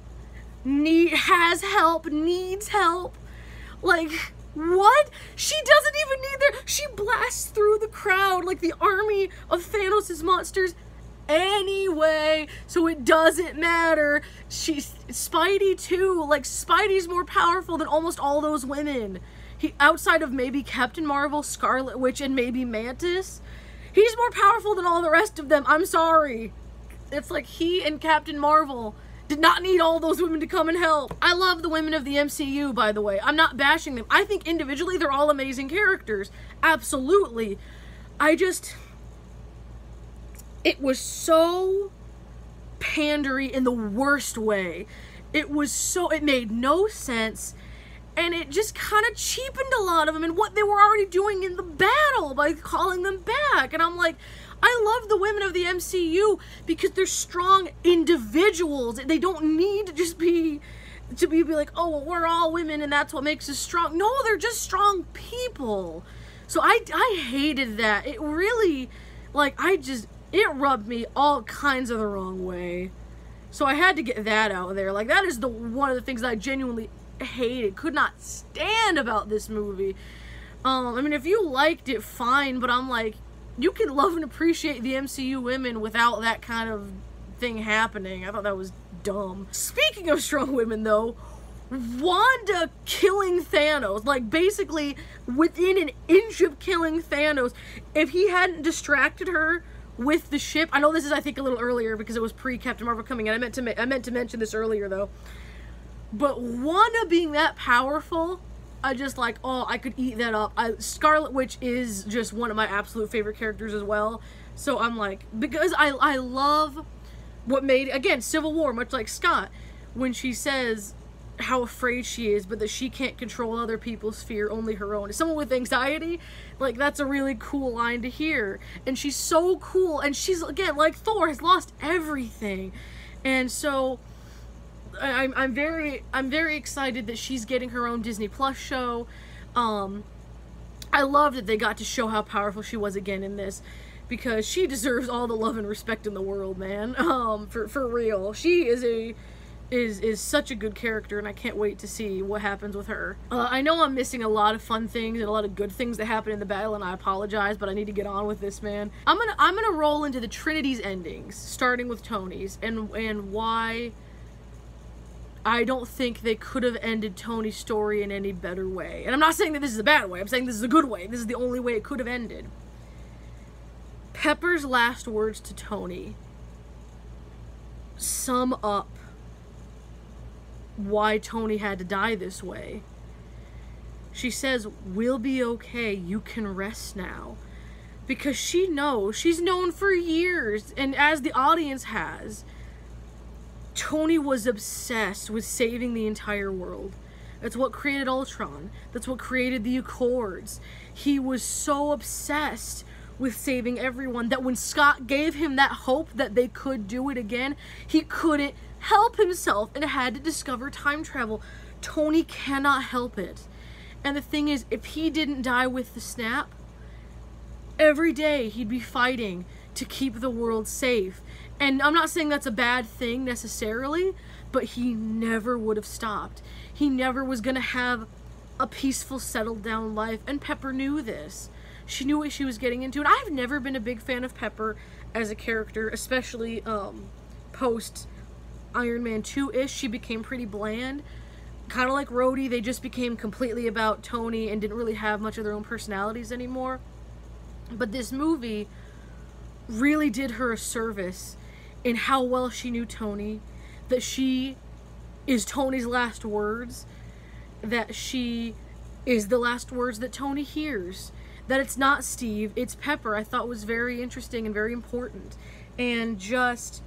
has help, needs help. What? She doesn't even need she blasts through the crowd like the army of Thanos' monsters anyway, so it doesn't matter. Spidey too, Spidey's more powerful than almost all those women. Outside of maybe Captain Marvel, Scarlet Witch, and maybe Mantis, he's more powerful than all the rest of them. I'm sorry. It's he and Captain Marvel did not need all those women to come and help. I love the women of the MCU, by the way. I'm not bashing them. I think individually they're all amazing characters. Absolutely. It was so pandery in the worst way. It made no sense, and it just kind of cheapened a lot of them and what they were already doing in the battle by calling them back. And I'm like, I love the women of the MCU because they're strong individuals. They don't need to just be like, oh, well, we're all women and that's what makes us strong. No, they're just strong people. So I hated that. It really, it rubbed me all kinds of the wrong way. So I had to get that out there. That is one of the things that I genuinely hated, could not stand about this movie. I mean, if you liked it, fine, but I'm like, you can love and appreciate the MCU women without that kind of thing happening. I thought that was dumb. Speaking of strong women, though, Wanda killing Thanos, basically within an inch of killing Thanos, if he hadn't distracted her with the ship. I know this is, I think, a little earlier because it was pre-Captain Marvel coming in. I meant to mention this earlier, though. But Wanda being that powerful, I just I could eat that up. Scarlet Witch is just one of my absolute favorite characters as well. So I'm because I love what made, again, Civil War, much like Scott, when she says how afraid she is, but that she can't control other people's fear, only her own. As someone with anxiety, that's a really cool line to hear. And she's so cool, and she's, again, like Thor, has lost everything. And so I'm very excited that she's getting her own Disney Plus show. I love that they got to show how powerful she was again in this, because she deserves all the love and respect in the world, man. For real. She is such a good character, and I can't wait to see what happens with her. I know I'm missing a lot of fun things and a lot of good things that happen in the battle, and I apologize, but I need to get on with this, man. I'm gonna roll into the Trinity's endings, starting with Tony's, and why I don't think they could have ended Tony's story in any better way. And I'm not saying that this is a bad way, I'm saying this is a good way. This is the only way it could have ended. Pepper's last words to Tony sum up why Tony had to die this way. She says, "We'll be okay, you can rest now." Because she knows, she's known for years, and as the audience has, Tony was obsessed with saving the entire world. That's what created Ultron. That's what created the Accords. He was so obsessed with saving everyone that when Scott gave him that hope that they could do it again, he couldn't help himself and had to discover time travel. Tony cannot help it. And the thing is, if he didn't die with the snap, every day he'd be fighting to keep the world safe. And I'm not saying that's a bad thing necessarily, but he never would have stopped. He never was going to have a peaceful, settled down life, and Pepper knew this. She knew what she was getting into, and I've never been a big fan of Pepper as a character, especially post Iron Man 2-ish. She became pretty bland. Kind of like Rhodey, they just became completely about Tony and didn't really have much of their own personalities anymore. But this movie really did her a service in how well she knew Tony, that she is Tony's last words, that she is the last words that Tony hears, that it's not Steve, it's Pepper. I thought was very interesting and very important. And just,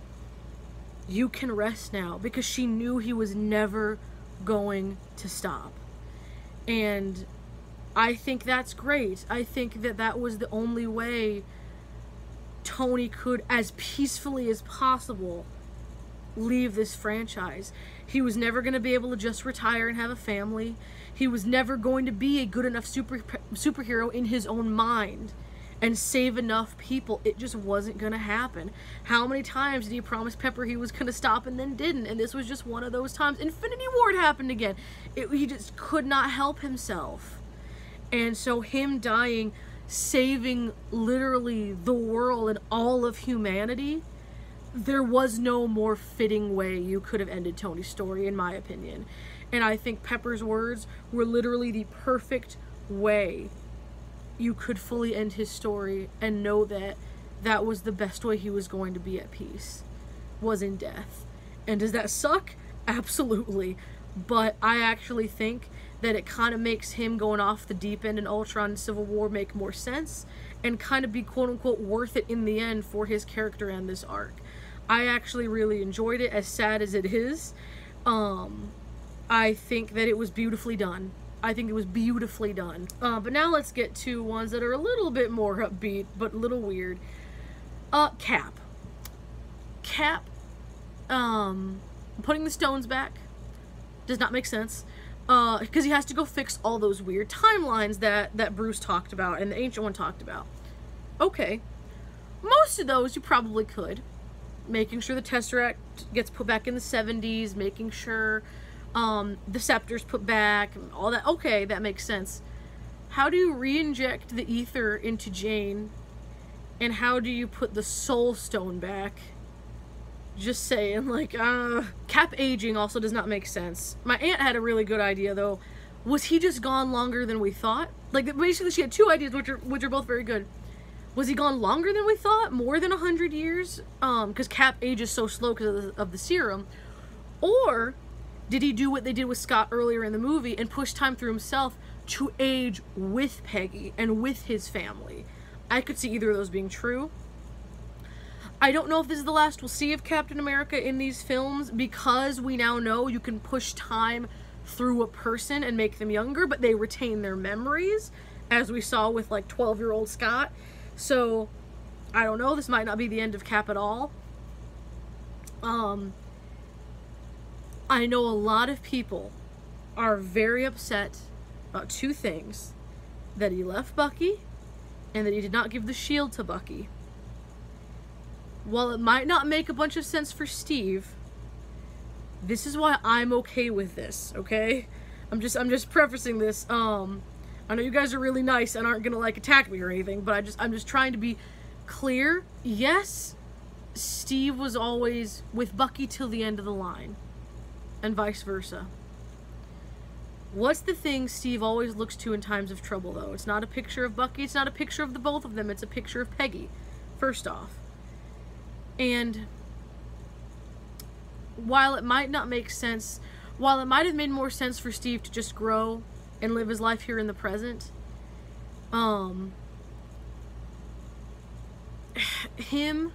you can rest now, because she knew he was never going to stop. And I think that's great. I think that that was the only way Tony could, as peacefully as possible, leave this franchise. He was never going to be able to just retire and have a family. He was never going to be a good enough superhero in his own mind and save enough people. It just wasn't going to happen. How many times did he promise Pepper he was going to stop and then didn't? And this was just one of those times. Infinity War happened again. He just could not help himself. And so him dying, saving literally the world and all of humanity, there was no more fitting way you could have ended Tony's story, in my opinion. And I think Pepper's words were literally the perfect way you could fully end his story and know that that was the best way he was going to be at peace, was in death. And does that suck? Absolutely. But I actually think that it kind of makes him going off the deep end in Ultron and Civil War make more sense and kind of be quote-unquote worth it in the end for his character and this arc. I actually really enjoyed it, as sad as it is. I think that it was beautifully done. I think it was beautifully done. But now let's get to ones that are a little bit more upbeat, but a little weird. Cap. Cap, putting the stones back does not make sense. Because he has to go fix all those weird timelines that Bruce talked about and the Ancient One talked about. Okay. Most of those you probably could. Making sure the Tesseract gets put back in the 70s, making sure the Scepter's put back, all that. Okay, that makes sense. How do you re-inject the ether into Jane? And how do you put the Soul Stone back? Just saying, like, Cap aging also does not make sense. My aunt had a really good idea, though. Was he just gone longer than we thought? Like, basically she had two ideas, which are both very good. Was he gone longer than we thought? More than 100 years? Because Cap ages so slow because of the serum. Or did he do what they did with Scott earlier in the movie and push time through himself to age with Peggy and with his family? I could see either of those being true. I don't know if this is the last we'll see of Captain America in these films, because we now know you can push time through a person and make them younger, but they retain their memories, as we saw with, like, 12-year-old Scott. So, I don't know. This might not be the end of Cap at all. I know a lot of people are very upset about two things. That he left Bucky, and that he did not give the shield to Bucky. While it might not make a bunch of sense for Steve, this is why I'm okay with this, okay? I'm just prefacing this. I know you guys are really nice and aren't gonna, like, attack me or anything, but I'm just trying to be clear. Yes, Steve was always with Bucky till the end of the line, and vice versa. What's the thing Steve always looks to in times of trouble, though? It's not a picture of Bucky, it's not a picture of the both of them, it's a picture of Peggy, first off. And while it might not make sense, while it might have made more sense for Steve to just grow and live his life here in the present, him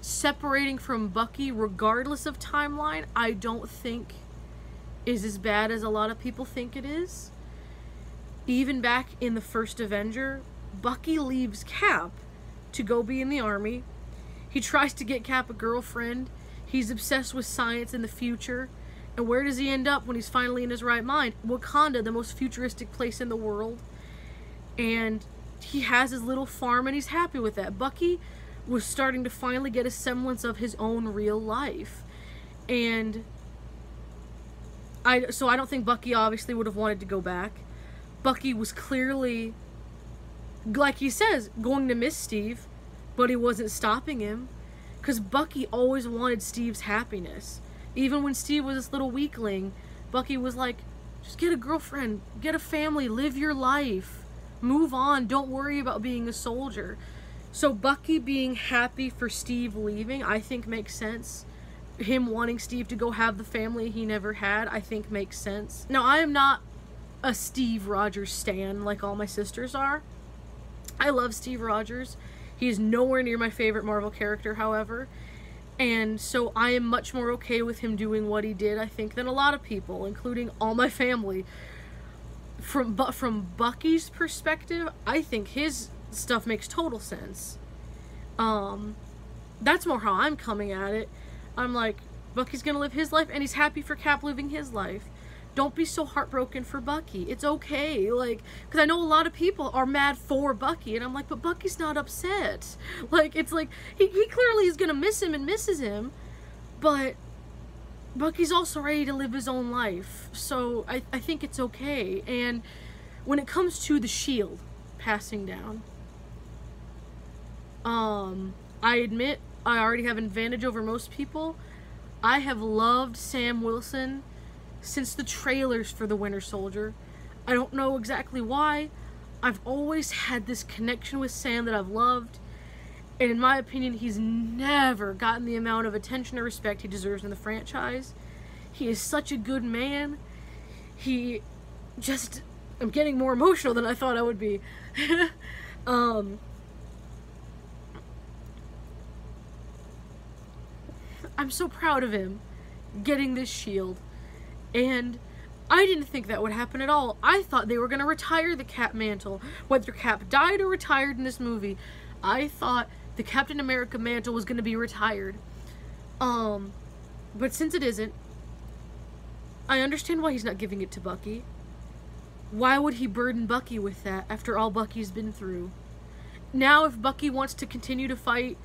separating from Bucky regardless of timeline, I don't think is as bad as a lot of people think it is. Even back in the first Avenger, Bucky leaves Cap to go be in the army. He tries to get Cap a girlfriend. He's obsessed with science and the future. And where does he end up when he's finally in his right mind? Wakanda, the most futuristic place in the world. And he has his little farm and he's happy with that. Bucky was starting to finally get a semblance of his own real life. And so I don't think Bucky obviously would have wanted to go back. Bucky was clearly, like he says, going to miss Steve, but he wasn't stopping him. Because Bucky always wanted Steve's happiness. Even when Steve was this little weakling, Bucky was like, just get a girlfriend, get a family, live your life, move on, don't worry about being a soldier. So Bucky being happy for Steve leaving, I think makes sense. Him wanting Steve to go have the family he never had, I think makes sense. Now, I am not a Steve Rogers stan like all my sisters are. I love Steve Rogers. He's nowhere near my favorite Marvel character, however. And so I am much more okay with him doing what he did, I think, than a lot of people, including all my family. From Bucky's perspective, I think his stuff makes total sense. That's more how I'm coming at it. I'm like, Bucky's gonna live his life, and he's happy for Cap living his life. Don't be so heartbroken for Bucky. It's okay. Like, because I know a lot of people are mad for Bucky, and I'm like, but Bucky's not upset. Like, it's like, he clearly is gonna miss him and misses him, but Bucky's also ready to live his own life. So I think it's okay. And when it comes to the shield passing down, I admit I already have an advantage over most people. I have loved Sam Wilson since the trailers for The Winter Soldier. I don't know exactly why. I've always had this connection with Sam that I've loved. And in my opinion, he's never gotten the amount of attention or respect he deserves in the franchise. He is such a good man. I'm getting more emotional than I thought I would be. I'm so proud of him getting this shield. And I didn't think that would happen at all. I thought they were going to retire the Cap mantle. Whether Cap died or retired in this movie, I thought the Captain America mantle was going to be retired. But since it isn't, I understand why he's not giving it to Bucky. Why would he burden Bucky with that after all Bucky's been through? Now if Bucky wants to continue to fight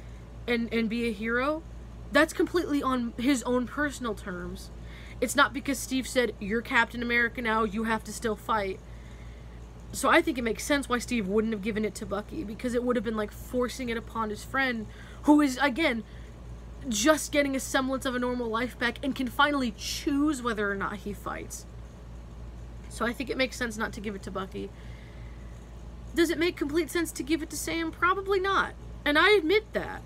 and be a hero, that's completely on his own personal terms. It's not because Steve said, you're Captain America now, you have to still fight. So I think it makes sense why Steve wouldn't have given it to Bucky, because it would have been like forcing it upon his friend, who is, again, just getting a semblance of a normal life back and can finally choose whether or not he fights. So I think it makes sense not to give it to Bucky. Does it make complete sense to give it to Sam? Probably not. And I admit that.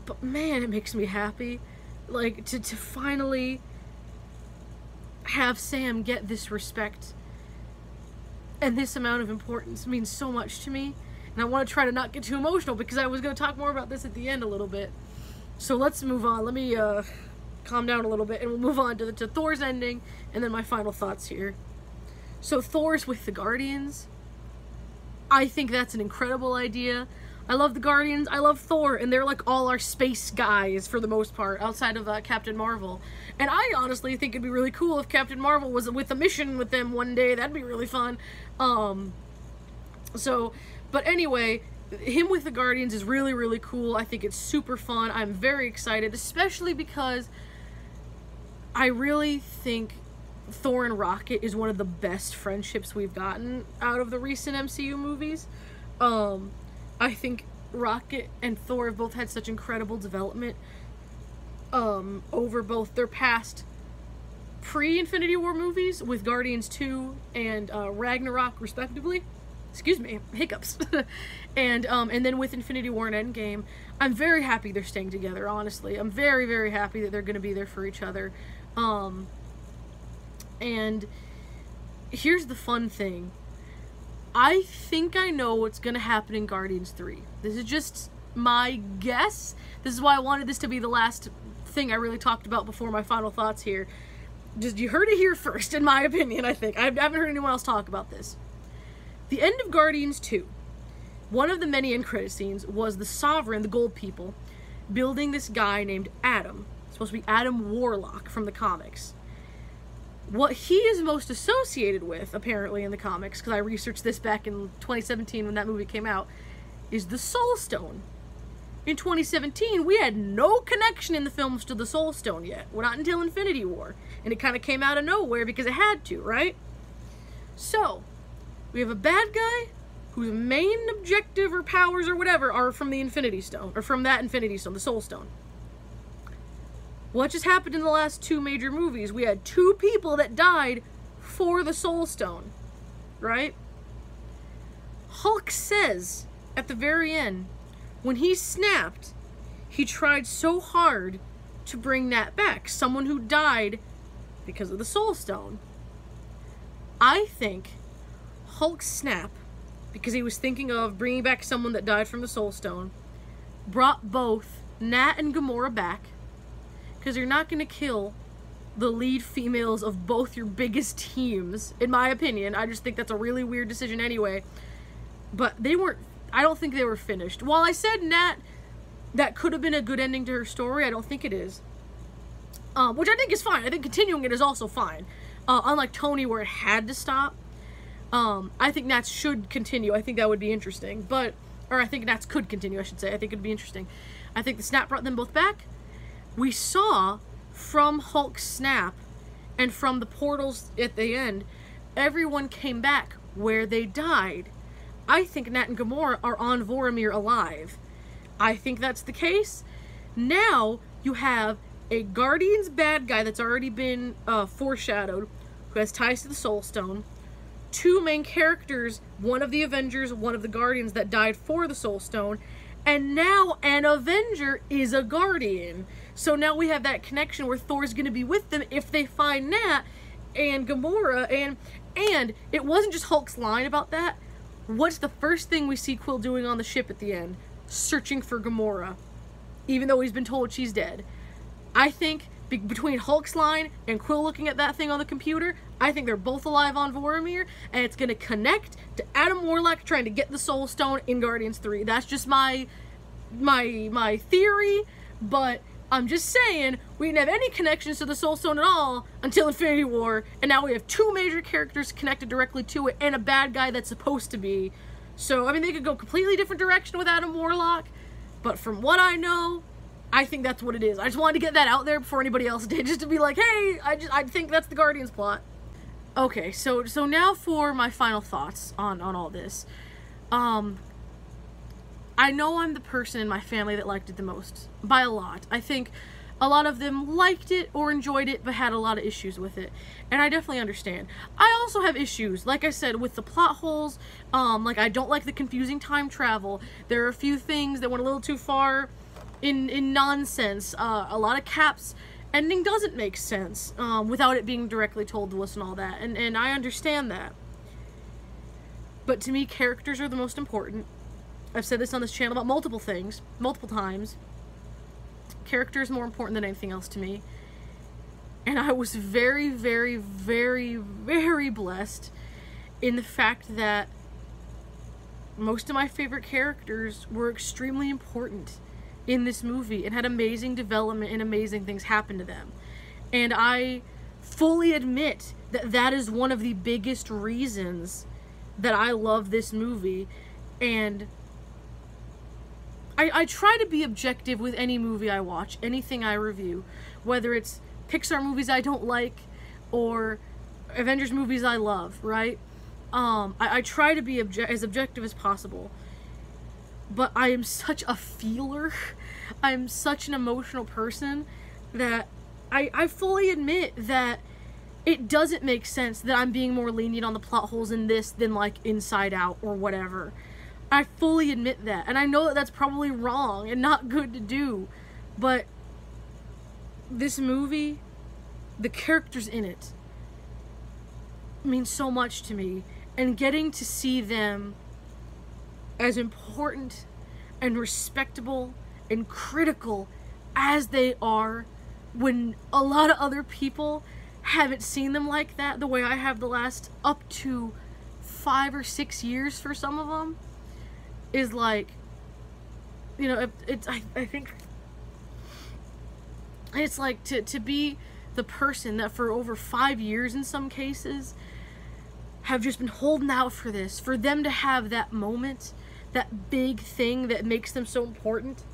But man, it makes me happy. Like, to finally have Sam get this respect and this amount of importance means so much to me. And I want to try to not get too emotional because I was going to talk more about this at the end a little bit. So let's move on. Let me calm down a little bit and we'll move on to Thor's ending and then my final thoughts here. So Thor's with the Guardians. I think that's an incredible idea. I love the Guardians, I love Thor, and they're like all our space guys for the most part, outside of Captain Marvel. And I honestly think it'd be really cool if Captain Marvel was with a mission with them one day. That'd be really fun. But anyway, him with the Guardians is really, really cool. I think it's super fun. I'm very excited, especially because I really think Thor and Rocket is one of the best friendships we've gotten out of the recent MCU movies. I think Rocket and Thor have both had such incredible development over both their past pre-Infinity War movies with Guardians 2 and Ragnarok, respectively. excuse me, hiccups. And then with Infinity War and Endgame, I'm very happy they're staying together, honestly. I'm very, very happy that they're going to be there for each other. And here's the fun thing. I think I know what's going to happen in Guardians 3. This is just my guess. This is why I wanted this to be the last thing I really talked about before my final thoughts here. Just, you heard it here first, in my opinion, I think. I haven't heard anyone else talk about this. The end of Guardians 2, one of the many end credit scenes was the Sovereign, the Gold People, building this guy named Adam. It's supposed to be Adam Warlock from the comics. What he is most associated with, apparently, in the comics, because I researched this back in 2017 when that movie came out, is the Soul Stone. In 2017, we had no connection in the films to the Soul Stone yet. Well, not until Infinity War. And it kind of came out of nowhere because it had to, right? So, we have a bad guy whose main objective or powers or whatever are from the Infinity Stone, or from that Infinity Stone, the Soul Stone. What just happened in the last 2 major movies? We had 2 people that died for the Soul Stone, right? Hulk says at the very end, when he snapped, he tried so hard to bring Nat back, someone who died because of the Soul Stone. I think Hulk's snap, because he was thinking of bringing back someone that died from the Soul Stone, brought both Nat and Gamora back, because you're not going to kill the lead females of both your biggest teams, in my opinion. I just think that's a really weird decision anyway. But they weren't, I don't think they were finished. While I said Nat, that could have been a good ending to her story, I don't think it is. Which I think is fine. I think continuing it is also fine. Unlike Tony, where it had to stop. I think Nats should continue. I think that would be interesting. Or I think Nats could continue, I should say. I think it'd be interesting. I think the snap brought them both back. We saw from Hulk's snap and from the portals at the end, everyone came back where they died. I think Nat and Gamora are on Vormir alive. I think that's the case. Now you have a Guardians bad guy that's already been foreshadowed, who has ties to the Soul Stone. 2 main characters, one of the Avengers, one of the Guardians that died for the Soul Stone, and now an Avenger is a Guardian. So now we have that connection where Thor's going to be with them if they find Nat and Gamora, and it wasn't just Hulk's line about that. What's the first thing we see Quill doing on the ship at the end? Searching for Gamora, even though he's been told she's dead. I think between Hulk's line and Quill looking at that thing on the computer, I think they're both alive on Vormir, and it's going to connect to Adam Warlock trying to get the Soul Stone in Guardians 3. That's just my theory, but I'm just saying, we didn't have any connections to the Soul Stone at all until Infinity War, and now we have 2 major characters connected directly to it, and a bad guy that's supposed to be. So, I mean, they could go completely different direction with Adam Warlock, but from what I know, I think that's what it is. I just wanted to get that out there before anybody else did, just to be like, hey, I think that's the Guardians plot. Okay, so now for my final thoughts on all this. I know I'm the person in my family that liked it the most, by a lot. I think a lot of them liked it or enjoyed it, but had a lot of issues with it. And I definitely understand. I also have issues, like I said, with the plot holes. Like, I don't like the confusing time travel. There are a few things that went a little too far in nonsense. A lot of Cap's ending doesn't make sense without it being directly told to us and all that. And I understand that. But to me, characters are the most important. I've said this on this channel about multiple things, multiple times. Character is more important than anything else to me. And I was very, very, very, very blessed in the fact that most of my favorite characters were extremely important in this movie and had amazing development and amazing things happen to them. And I fully admit that that is one of the biggest reasons that I love this movie. And I try to be objective with any movie I watch, anything I review, whether it's Pixar movies I don't like or Avengers movies I love, right? I try to be as objective as possible. But I am such a feeler, I am such an emotional person that I fully admit that it doesn't make sense that I'm being more lenient on the plot holes in this than, like, Inside Out or whatever. I fully admit that. And I know that that's probably wrong and not good to do. But this movie, the characters in it, mean so much to me. And getting to see them as important and respectable and critical as they are, when a lot of other people haven't seen them like that the way I have the last up to 5 or 6 years for some of them, is like, you know, I think it's like to be the person that for over 5 years in some cases have just been holding out for this, for them to have that moment, that big thing that makes them so important.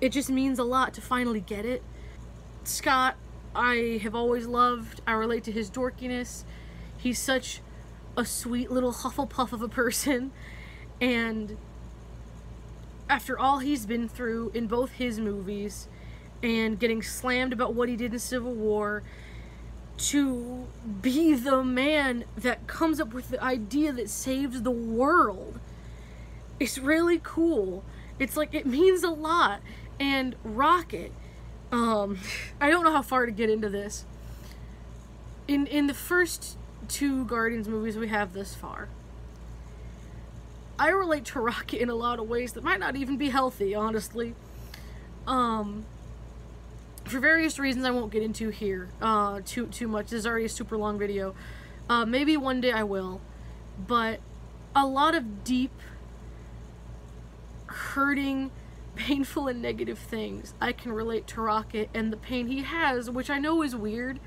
It just means a lot to finally get it. Scott, I have always loved. I relate to his dorkiness. He's such a sweet little Hufflepuff of a person. And after all he's been through in both his movies and getting slammed about what he did in Civil War, to be the man that comes up with the idea that saves the world, it's really cool. It's like, it means a lot. And Rocket, I don't know how far to get into this. In the first 2 Guardians movies we have thus far, I relate to Rocket in a lot of ways that might not even be healthy, honestly. For various reasons I won't get into here too much. This is already a super long video. Maybe one day I will. But a lot of deep, hurting, painful, and negative things I can relate to Rocket and the pain he has, which I know is weird.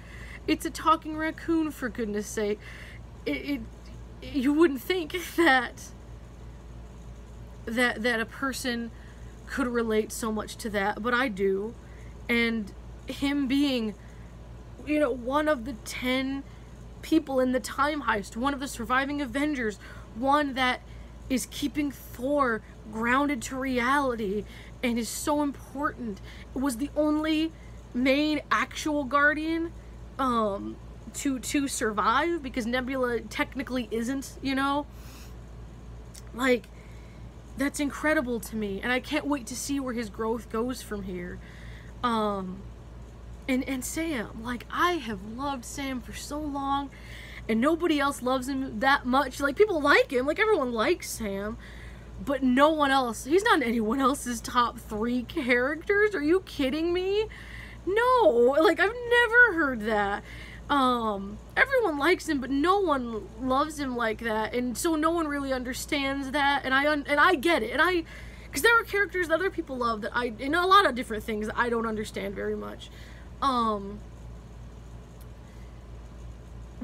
It's a talking raccoon, for goodness sake. You wouldn't think that a person could relate so much to that, but I do. And him being, you know, one of the 10 people in the time heist, one of the surviving Avengers, one that is keeping Thor grounded to reality and is so important, was the only main actual Guardian to survive, because Nebula technically isn't, you know? Like, that's incredible to me, and I can't wait to see where his growth goes from here. And Sam, like, I have loved Sam for so long, and nobody else loves him that much. Like, people like him, like, everyone likes Sam, but no one else, he's not anyone else's top 3 characters. Are you kidding me? No, like, I've never heard that. Everyone likes him, but no one loves him like that, and so no one really understands that, and I get it, and because there are characters that other people love that in a lot of different things that I don't understand very much. But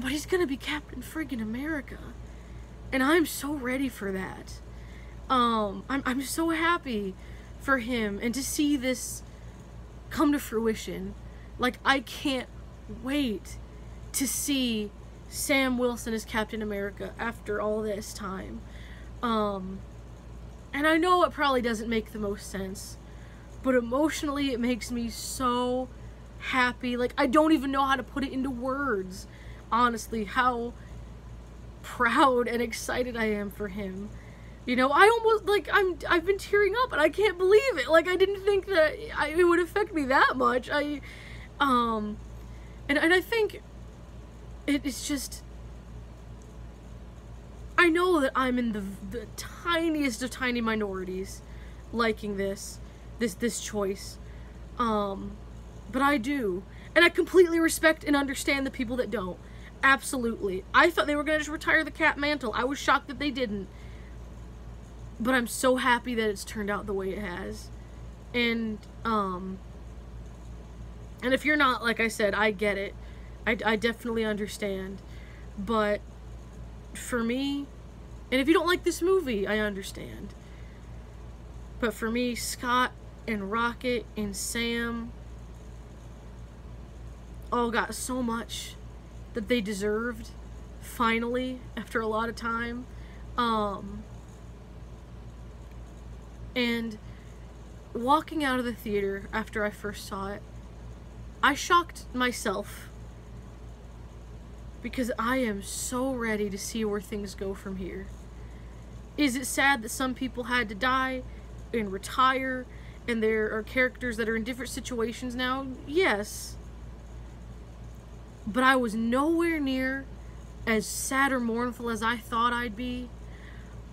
he's gonna be Captain friggin' America, and I'm so ready for that. I'm so happy for him, and to see this come to fruition. Like, I can't wait to see Sam Wilson as Captain America after all this time. And I know it probably doesn't make the most sense, but emotionally it makes me so happy. Like, I don't even know how to put it into words, honestly, how proud and excited I am for him. You know, I almost, like, I've been tearing up, and I can't believe it. Like, I didn't think that it would affect me that much. And I think it's just, I know that I'm in the tiniest of tiny minorities liking this choice. But I do. And I completely respect and understand the people that don't. Absolutely. I thought they were going to just retire the Cap mantle. I was shocked that they didn't. But I'm so happy that it's turned out the way it has. And if you're not, like I said, I get it. I definitely understand. But for me, and if you don't like this movie, I understand. But for me, Scott and Rocket and Sam all got so much that they deserved, finally, after a lot of time. And walking out of the theater after I first saw it, I shocked myself because I am so ready to see where things go from here. Is it sad that some people had to die and retire, and there are characters that are in different situations now? Yes. But I was nowhere near as sad or mournful as I thought I'd be.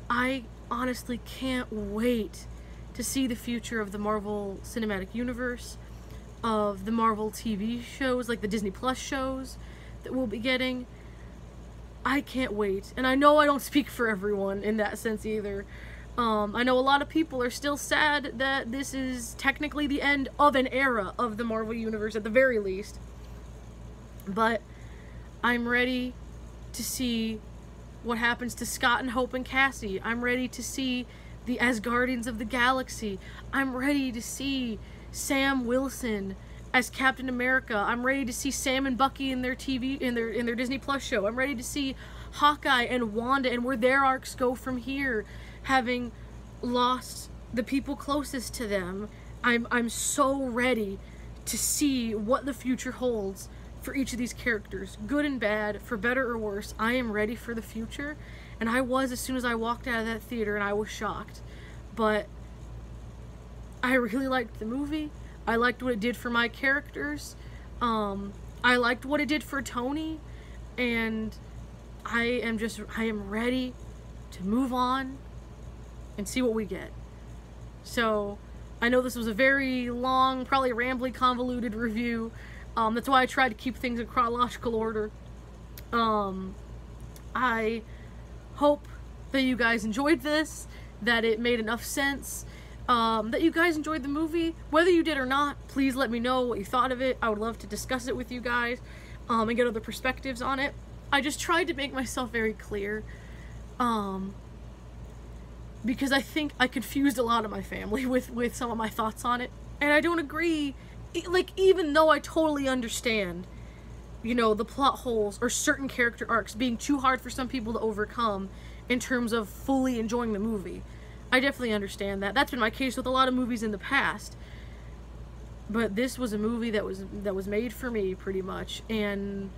I honestly can't wait to see the future of the Marvel Cinematic Universe, of the Marvel TV shows, like the Disney Plus shows that we'll be getting. I can't wait. And I know I don't speak for everyone in that sense either. I know a lot of people are still sad that this is technically the end of an era of the Marvel Universe at the very least. But I'm ready to see what happens to Scott and Hope and Cassie. I'm ready to see the Asgardians of the Galaxy. I'm ready to see Sam Wilson as Captain America. I'm ready to see Sam and Bucky in their Disney Plus show. I'm ready to see Hawkeye and Wanda and where their arcs go from here, having lost the people closest to them. I'm so ready to see what the future holds for each of these characters, good and bad, for better or worse. I am ready for the future, and I was as soon as I walked out of that theater, and I was shocked. But I really liked the movie. I liked what it did for my characters. I liked what it did for Tony, and I am ready to move on and see what we get. So, I know this was a very long, probably rambly, convoluted review. That's why I tried to keep things in chronological order. I hope that you guys enjoyed this, that it made enough sense, that you guys enjoyed the movie. Whether you did or not, please let me know what you thought of it. I would love to discuss it with you guys, and get other perspectives on it. I just tried to make myself very clear, because I think I confused a lot of my family with some of my thoughts on it, and I don't agree. Like, even though I totally understand, you know, the plot holes or certain character arcs being too hard for some people to overcome in terms of fully enjoying the movie, I definitely understand that. That's been my case with a lot of movies in the past. But this was a movie that was made for me, pretty much, and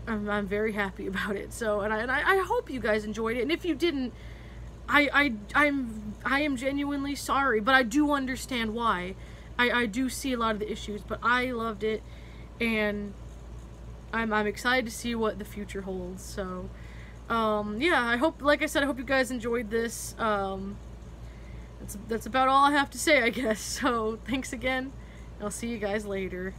I'm very happy about it. So, and I hope you guys enjoyed it. And if you didn't, I am genuinely sorry, but I do understand why. I do see a lot of the issues, but I loved it, and I'm excited to see what the future holds. So, yeah, I hope, like I said, I hope you guys enjoyed this. That's about all I have to say, I guess. So, thanks again. I'll see you guys later.